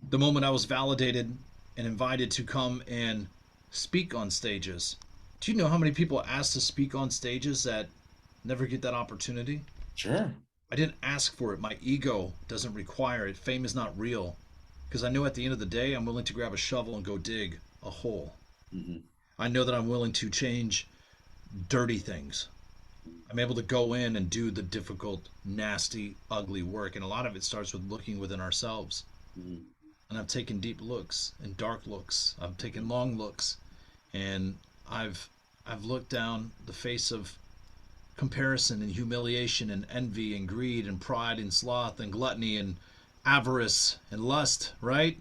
The moment I was validated and invited to come and speak on stages. Do you know how many people ask to speak on stages that never get that opportunity? Sure. I didn't ask for it. My ego doesn't require it. Fame is not real. Because I know at the end of the day, I'm willing to grab a shovel and go dig a hole. Hmm. I know that I'm willing to change dirty things. I'm able to go in and do the difficult, nasty, ugly work. And a lot of it starts with looking within ourselves. Hmm. And I've taken deep looks and dark looks. I've taken long looks. And I've I've looked down the face of comparison and humiliation and envy and greed and pride and sloth and gluttony and avarice and lust, right?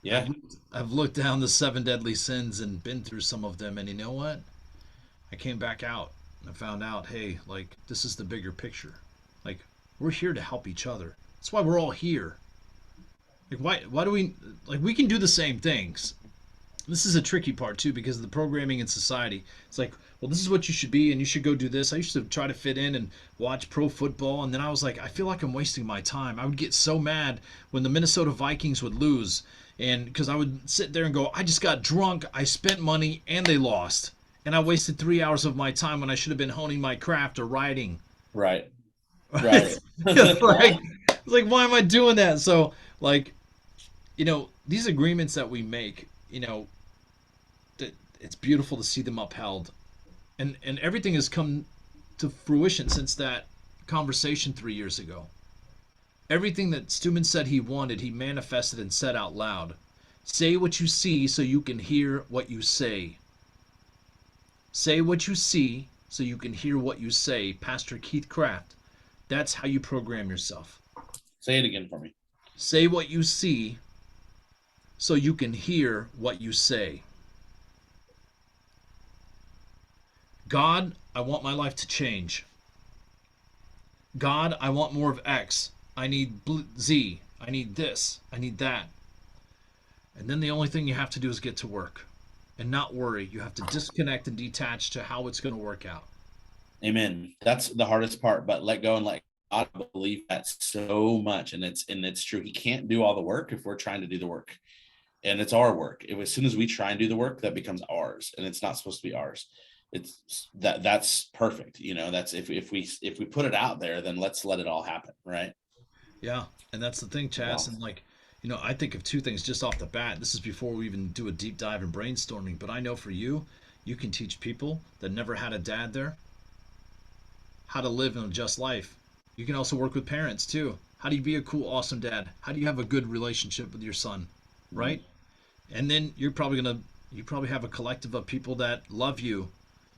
Yeah. I've looked down the seven deadly sins and been through some of them, and you know what? I came back out and I found out, hey, like this is the bigger picture. Like we're here to help each other. That's why we're all here. Like why do we like we can do the same things. This is a tricky part too because of the programming in society. It's like, well, this is what you should be, and you should go do this. I used to try to fit in and watch pro football, and then I was like, I feel like I'm wasting my time. I would get so mad when the Minnesota Vikings would lose, and because I would sit there and go, I just got drunk, I spent money, and they lost, and I wasted 3 hours of my time when I should have been honing my craft or writing. Right. Right. it's, it's like, why am I doing that? So, like, these agreements that we make, it's beautiful to see them upheld, and everything has come to fruition since that conversation 3 years ago. Everything that Stuman said he wanted, he manifested and said out loud. Say what you see so you can hear what you say. Say what you see so you can hear what you say. Pastor Keith Craft. That's how you program yourself. Say it again for me. Say what you see so you can hear what you say. God, I want my life to change. God, I want more of X. I need Z. I need this. I need that. And then the only thing you have to do is get to work and not worry. You have to disconnect and detach to how it's going to work out. Amen. That's the hardest part, but let go and let God. Believe that so much. And it's true. He can't do all the work if we're trying to do the work. And it's our work. As soon as we try and do the work, that becomes ours. And it's not supposed to be ours. It's that's perfect. That's if we put it out there, then let's let it all happen. Right. Yeah. And that's the thing, Chaz. Wow. And like, I think of two things just off the bat. This is before we even do a deep dive in brainstorming. But I know for you, you can teach people that never had a dad there how to live in a just life. You can also work with parents too. How do you be a cool, awesome dad? How do you have a good relationship with your son? Mhm. Right? And then you probably have a collective of people that love you,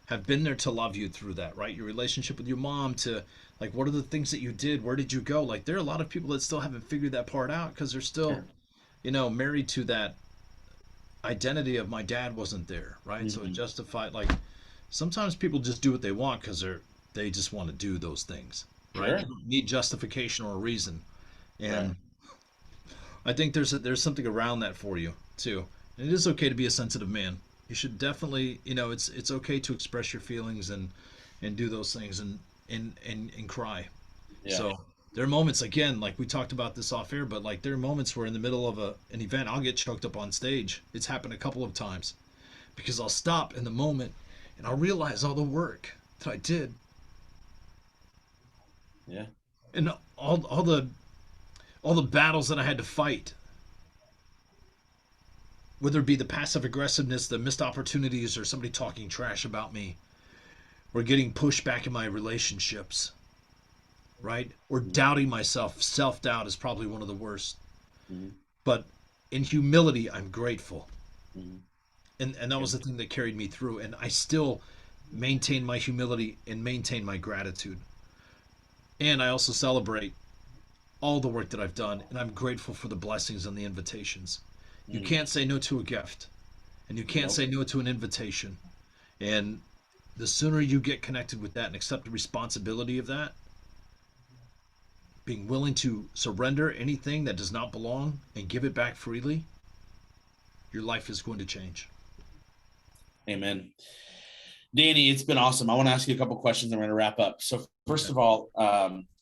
have been there to love you through that, right? Your relationship with your mom, to like, what are the things that you did? Where did you go? Like, there are a lot of people that still haven't figured that part out because they're still, Sure. married to that identity of my dad wasn't there, right? So it Mhm. justified, like, sometimes people just do what they want because they just want to do those things, right? Sure. You don't need justification or a reason, Right. and I think there's something around that for you too. And it is okay to be a sensitive man. You should definitely, it's okay to express your feelings and do those things and cry. Yeah. So there are moments, again, like we talked about this off air, but like there are moments where in the middle of an event I'll get choked up on stage. It's happened a couple of times because I'll stop in the moment and I'll realize all the work that I did Yeah. and all the battles that I had to fight, whether it be the passive aggressiveness, the missed opportunities, or somebody talking trash about me, or getting pushed back in my relationships, right? Or Mhm. doubting myself. Self doubt is probably one of the worst. Mhm. But in humility, I'm grateful. Mhm. And that was the thing that carried me through. And I still maintain my humility and maintain my gratitude. And I also celebrate all the work that I've done. And I'm grateful for the blessings and the invitations. You Mhm. can't say no to a gift, and you can't Nope. say no to an invitation. And the sooner you get connected with that and accept the responsibility of that, being willing to surrender anything that does not belong and give it back freely, your life is going to change. Amen. Danny, it's been awesome. I want to ask you a couple questions. I'm going to wrap up. So, first Okay. of all,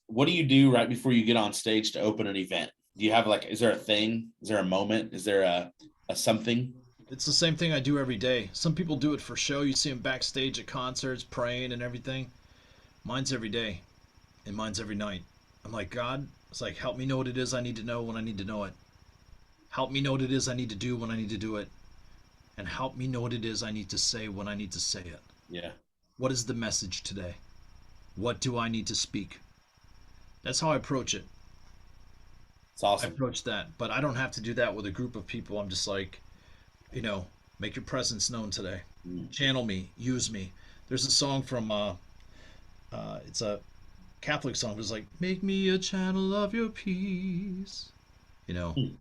what do you do right before you get on stage to open an event? Do you have like, is there a thing? Is there a moment? Is there a something? It's the same thing I do every day. Some people do it for show. You see them backstage at concerts praying and everything. Mine's every day and mine's every night. I'm like, God, it's like, help me know what it is I need to know when I need to know it. Help me know what it is I need to do when I need to do it. And help me know what it is I need to say when I need to say it. Yeah, What is the message today? What do I need to speak? That's how I approach it. it's I awesome. approach that, but I don't have to do that with a group of people. I'm just like, you know, make your presence known today. Mm. Channel me, use me. There's a song from it's a Catholic song. It's like, make me a channel of your peace. You know, Mm.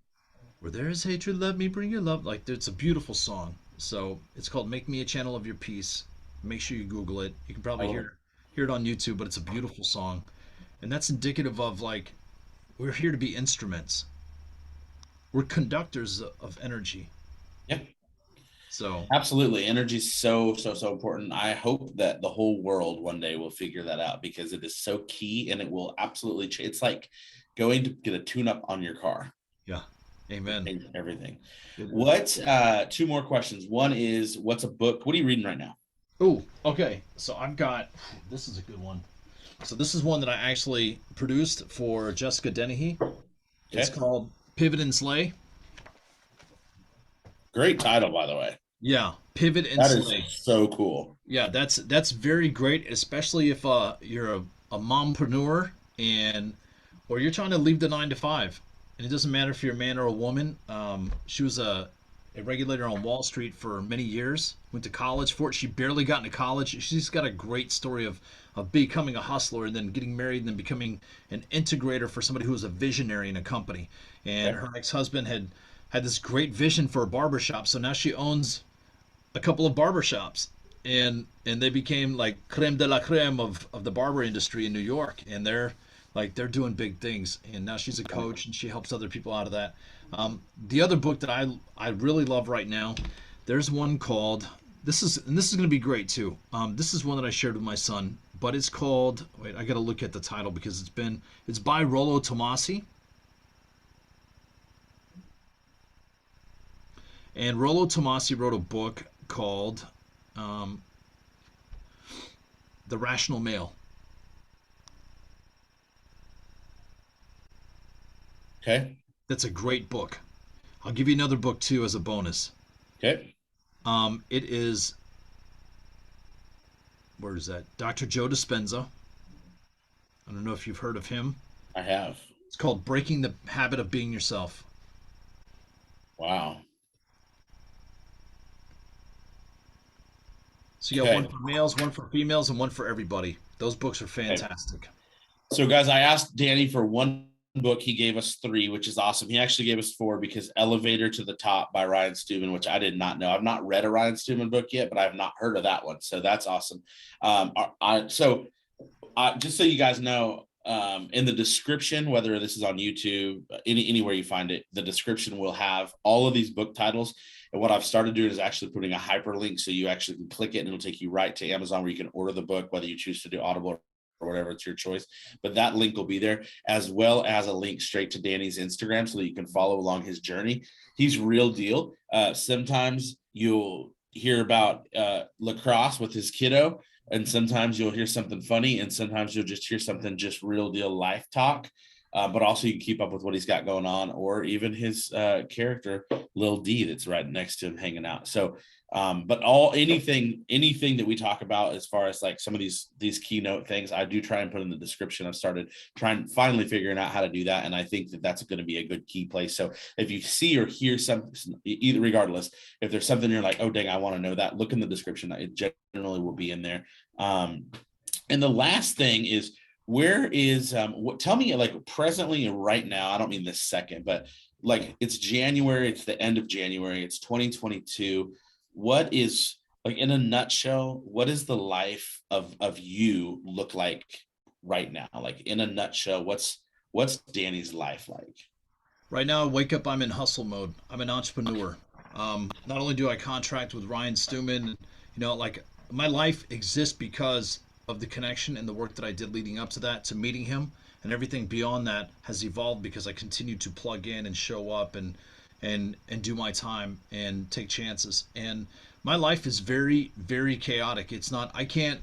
where there is hatred, let me bring your love. Like, it's a beautiful song. So it's called "Make Me a Channel of Your Peace." Make sure you Google it. You can I probably will. hear it on YouTube, but it's a beautiful song, and that's indicative of like we're here to be instruments. We're conductors of energy. Yeah, So absolutely. Energy is so important. I hope that the whole world one day will figure that out because it is so key and it will absolutely change. It's like going to get a tune up on your car. yeah, It amen. changes everything. It is. What two more questions? One is what's a book? What are you reading right now? Oh, okay. So I've got this is a good one. So this is one that I actually produced for Jessica Dennehy. It's Okay. called Pivot and Slay. Great title, by the way. Yeah, Pivot and That is Slay. so cool. Yeah, that's very great, especially if you're a mompreneur and or you're trying to leave the 9 to 5. And it doesn't matter if you're a man or a woman. She was a regulator on Wall Street for many years. Went to college for it. She barely got into college. She's got a great story of becoming a hustler and then getting married and then becoming an integrator for somebody who was a visionary in a company. And Okay. her ex-husband had this great vision for a barbershop, so now she owns a couple of barbershops and they became like creme de la creme of the barber industry in New York, and they're doing big things, and now she's a coach and she helps other people out of that. The other book that I really love right now, there's one called this is going to be great too. This is one that I shared with my son, but it's called, wait, I got to look at the title because it's by Rollo Tomasi, and Rollo Tomasi wrote a book called um, The Rational Male. Okay. That's a great book. I'll give you another book too as a bonus. Okay. It is, where is that? Dr. Joe Dispenza. I don't know if you've heard of him. I have. It's called Breaking the Habit of Being Yourself. Wow. So you got one Okay. for males, one for females, and one for everybody. Those books are Okay. fantastic. So, guys, I asked Danny for one book. He gave us 3, which is awesome. He actually gave us 4 because Elevator to the Top by Ryan Stewman, which I did not know. I've not read a Ryan Stewman book yet, but I've not heard of that one. So that's awesome. Just so you guys know, in the description, whether this is on YouTube, anywhere you find it, the description will have all of these book titles. And what I've started doing is actually putting a hyperlink, so you actually can click it and it'll take you right to Amazon, where you can order the book, whether you choose to do Audible or whatever, it's your choice. But that link will be there, as well as a link straight to Danny's Instagram, so that you can follow along his journey. He's real deal. Sometimes you'll hear about lacrosse with his kiddo, and sometimes you'll hear something funny, and sometimes you'll just hear something just real deal life talk. But also you can keep up with what he's got going on, or even his character Lil D that's right next to him hanging out. So but anything that we talk about as far as like some of these keynote things, I do try and put in the description. I've started finally figuring out how to do that, and I think that that's going to be a good key place. So if you see or hear something, either regardless, if there's something you're like, oh dang, I want to know that, look in the description. It generally will be in there. And the last thing is, where is tell me, like, presently and right now, I don't mean this second, but like, it's January, it's the end of January, it's 2022. What is, like, in a nutshell, what is the life of you look like right now? Like, in a nutshell, what's Danny's life like? Right now, I wake up, I'm in hustle mode. I'm an entrepreneur. Not only do I contract with Ryan Stewman, like, my life exists because of the connection and the work that I did leading up to that, to meeting him, and everything beyond that has evolved because I continue to plug in and show up and do my time and take chances. And my life is very, very chaotic. It's not, I can't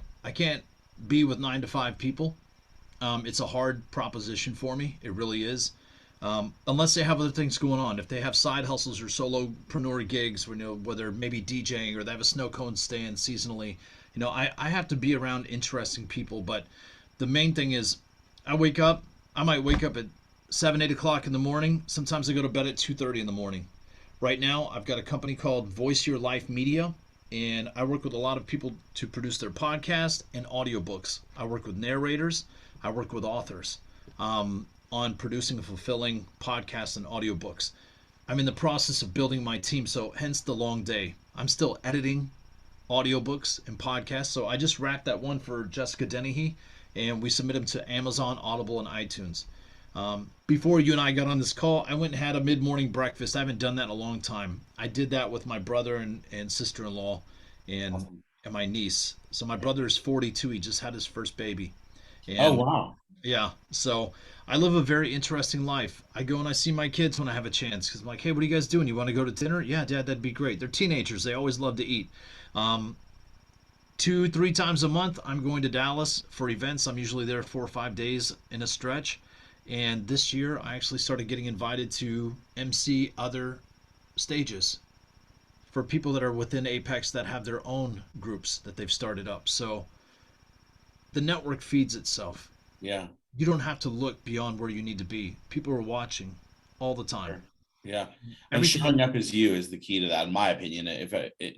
be with 9 to 5 people. It's a hard proposition for me. It really is. Unless they have other things going on. If they have side hustles or solopreneur gigs, whether maybe DJing, or they have a snow cone stand seasonally, I have to be around interesting people. But the main thing is, I might wake up at 7, 8 o'clock in the morning. Sometimes I go to bed at 2:30 in the morning. Right now, I've got a company called Voice Your Life Media, and I work with a lot of people to produce their podcast and audiobooks. I work with narrators. I work with authors on producing and fulfilling podcasts and audiobooks. I'm in the process of building my team, so hence the long day. I'm still editing audiobooks and podcasts. So I just wrapped that one for Jessica Dennehy, and we submit them to Amazon, Audible, and iTunes. Before you and I got on this call, I went and had a mid-morning breakfast. I haven't done that in a long time. I did that with my brother and sister-in-law and Awesome. and my niece. So my brother is 42. He just had his first baby. Oh, And wow. yeah, so I live a very interesting life. I go and I see my kids when I have a chance, because I'm like, hey, what are you guys doing? You want to go to dinner? Yeah, Dad, that'd be great. They're teenagers. They always love to eat. Um, 2, 3 times a month, I'm going to Dallas for events. I'm usually there 4 or 5 days in a stretch. And this year, I actually started getting invited to MC other stages for people that are within Apex that have their own groups that they've started up. So the network feeds itself. Yeah. You don't have to look beyond where you need to be. People are watching all the time. Sure. Yeah. And Everything. showing up as you is the key to that, in my opinion.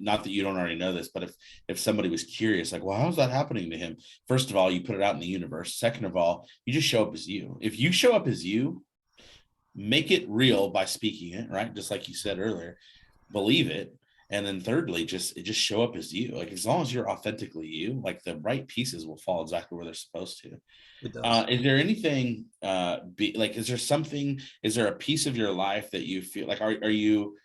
Not that you don't already know this, but if somebody was curious, like, well, how's that happening to him? First of all, you put it out in the universe. Second of all, you just show up as you. If you show up as you, make it real by speaking it, right? Just like you said earlier, believe it. And then thirdly, just show up as you. Like, as long as you're authentically you, like, the right pieces will fall exactly where they're supposed to. It does. Is there anything is there a piece of your life that you feel like, are you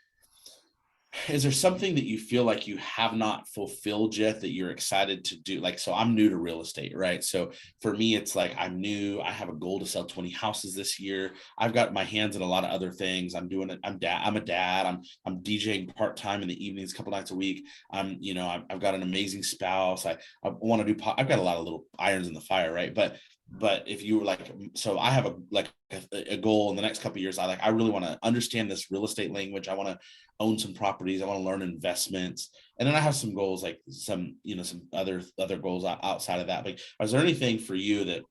is there something that you feel like you have not fulfilled yet that you're excited to do? Like, so I'm new to real estate, right? So for me, it's like, I'm new. I have a goal to sell 20 houses this year. I've got my hands in a lot of other things. I'm doing it. I'm a dad. I'm DJing part-time in the evenings, a couple nights a week. I've got an amazing spouse. I want to do, I've got a lot of little irons in the fire, right? But if you were like, so I have a goal in the next couple of years. I really want to understand this real estate language. I want to own some properties. I want to learn investments. And then I have some goals, like some other goals outside of that. Like, is there anything for you that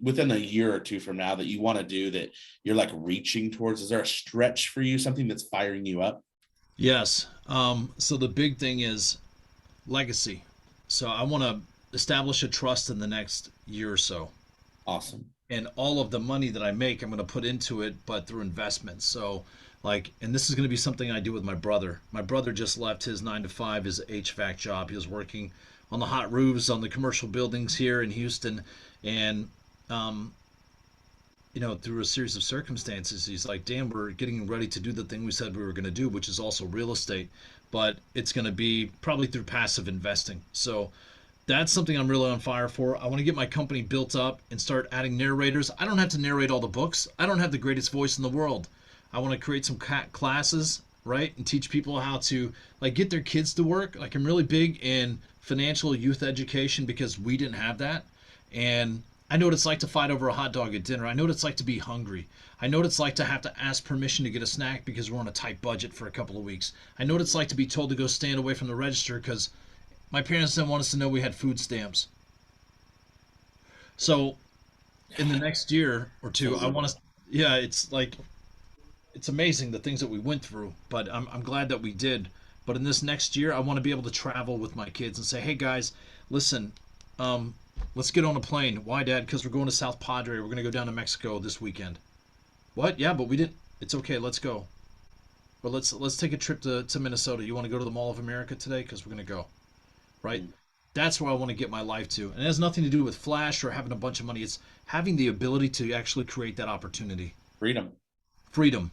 within a year or two from now that you want to do that you're like reaching towards? Is there a stretch for you, something that's firing you up? Yes. So the big thing is legacy. So I want to establish a trust in the next year or so. Awesome. and all of the money that I make, I'm going to put into it, but through investments. So, like, and this is going to be something I do with my brother. My brother just left his 9 to 5, his HVAC job. He was working on the hot roofs on the commercial buildings here in Houston, and um, through a series of circumstances, he's like, "Dan, we're getting ready to do the thing we said we were going to do, which is also real estate, but it's going to be probably through passive investing." So that's something I'm really on fire for. I want to get my company built up and start adding narrators. I don't have to narrate all the books. I don't have the greatest voice in the world. I want to create some classes, right, and teach people how to like get their kids to work. Like I'm really big in financial youth education because we didn't have that, and I know what it's like to fight over a hot dog at dinner. I know what it's like to be hungry. I know what it's like to have to ask permission to get a snack because we're on a tight budget for a couple of weeks. I know what it's like to be told to go stand away from the register because my parents didn't want us to know we had food stamps. So in the next year or two, I want to, yeah, it's like, it's amazing the things that we went through, but I'm glad that we did. But in this next year, I want to be able to travel with my kids and say, hey guys, listen, um, let's get on a plane. Why, Dad? Because we're going to South Padre. We're going to go down to Mexico this weekend. What? Yeah, but we didn't. It's okay. Let's go. But let's take a trip to Minnesota. You want to go to the Mall of America today? Because we're going to go. Right? That's where I want to get my life to. And it has nothing to do with flash or having a bunch of money. It's having the ability to actually create that opportunity. Freedom. Freedom.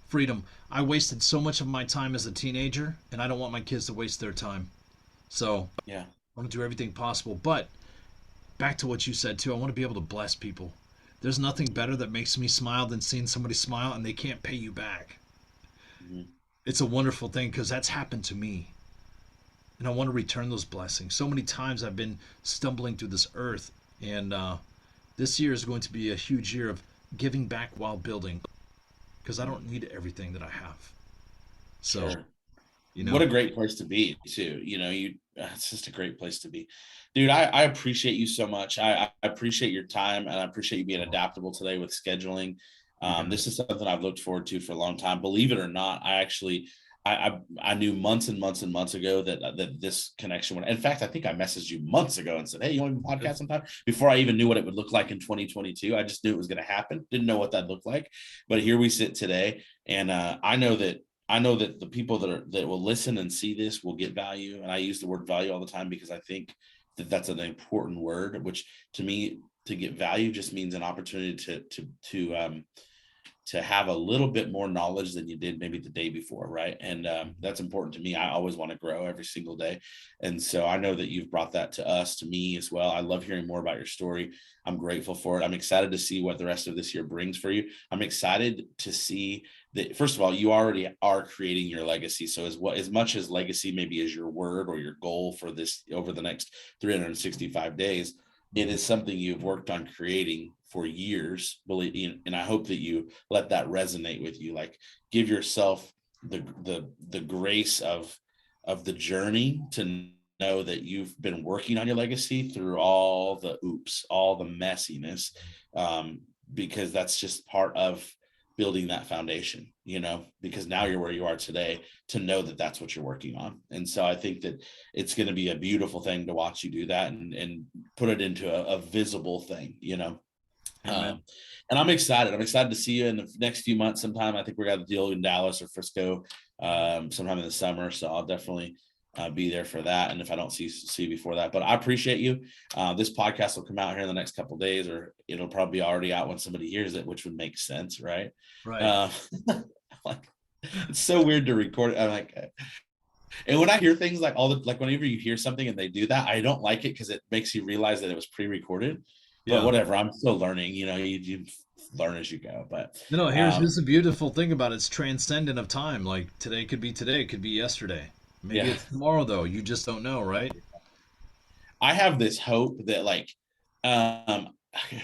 Freedom. I wasted so much of my time as a teenager, and I don't want my kids to waste their time. So Yeah. I want to do everything possible. But back to what you said too, I want to be able to bless people. There's nothing better that makes me smile than seeing somebody smile and they can't pay you back. Mm-hmm. It's a wonderful thing because that's happened to me. And I want to return those blessings. So many times I've been stumbling through this earth, and this year is going to be a huge year of giving back while building because I don't need everything that I have. So, Sure. you What know, a great place to be too. It's just a great place to be, dude. I appreciate you so much. I appreciate your time, and I appreciate you being adaptable today with scheduling. you got it. This is something I've looked forward to for a long time. Believe it or not, I knew months and months and months ago that this connection would. In fact, I think I messaged you months ago and said, "Hey, you want to podcast sometime?" Before I even knew what it would look like in 2022, I just knew it was going to happen. Didn't know what that looked like, but here we sit today, and I know that the people that will listen and see this will get value. And I use the word value all the time because I think that that's an important word, which to me, to get value just means an opportunity to have a little bit more knowledge than you did maybe the day before, right? And that's important to me. I always want to grow every single day, and so I know that you've brought that to us, to me as well. I love hearing more about your story. I'm grateful for it. I'm excited to see what the rest of this year brings for you. I'm excited to see that, first of all, you already are creating your legacy. So as much as legacy maybe is your word or your goal for this over the next 365 days, it is something you've worked on creating for years, believe, and I hope that you let that resonate with you. Like, give yourself the grace of the journey to know that you've been working on your legacy through all the oops, all the messiness, because that's just part of building that foundation, because now you're where you are today, to know that that's what you're working on. And so I think that it's going to be a beautiful thing to watch you do that and put it into a visible thing. Amen. um, and I'm excited. I'm excited to see you in the next few months sometime. I think we're going to deal in Dallas or Frisco sometime in the summer. So I'll definitely be there for that. And if I don't see you before that, but I appreciate you. This podcast will come out here in the next couple of days, or it'll probably be already out when somebody hears it, which would make sense, right? Right. Uh, like, it's so weird to record it. I'm like, and when I hear things like whenever you hear something and they do that, I don't like it because it makes you realize that it was pre-recorded. But Yeah. whatever, I'm still learning. You learn as you go. But Here's the beautiful thing about it. It's transcendent of time. Like today could be today, it could be yesterday. Maybe yeah, it's tomorrow though. You just don't know, right? I have this hope that um,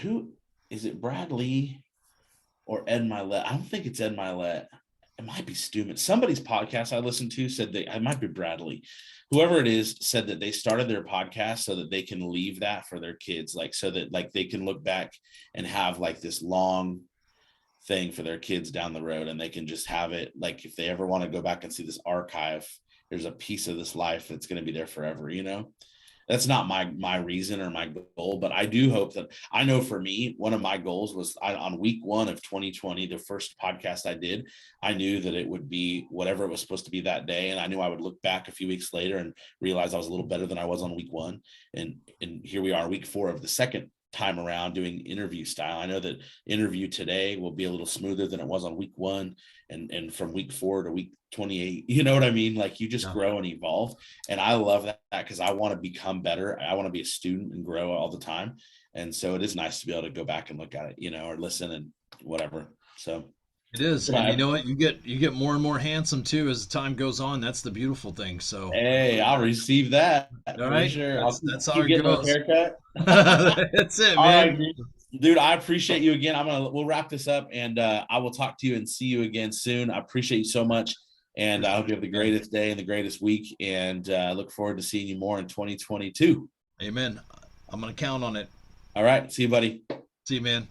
who is it? Brad Lee or Ed Milet? I don't think it's Ed Milet. It might be Stuman. Somebody's podcast I listened to said that it might be Bradley. Whoever it is said that they started their podcast so that they can leave that for their kids, like so that like they can look back and have like this long thing for their kids down the road, and they can just have it like if they ever want to go back and see this archive, there's a piece of this life that's going to be there forever. that's not my reason or my goal, but I do hope that, I know for me, one of my goals was on week 1 of 2020, the first podcast I did, I knew that it would be whatever it was supposed to be that day. And I knew I would look back a few weeks later and realize I was a little better than I was on week 1. And here we are, week 4 of the second time around doing interview style. I know that interview today will be a little smoother than it was on week 1, and from week 4 to week 28, you know what I mean? Like, you just grow and evolve. And I love that because I want to become better. I want to be a student and grow all the time. And so it is nice to be able to go back and look at it, or listen and whatever. So It is, and you know what? You get more and more handsome too as time goes on. That's the beautiful thing. So, hey, I'll receive that all for right, sure. that's how Keep it getting a goes. haircut. That's it, All man. right, dude, I appreciate you again. We'll wrap this up, and I will talk to you and see you again soon. I appreciate you so much, and I hope you have the greatest day and the greatest week, and I look forward to seeing you more in 2022. Amen. I'm gonna count on it. All right, see you, buddy. See you, man.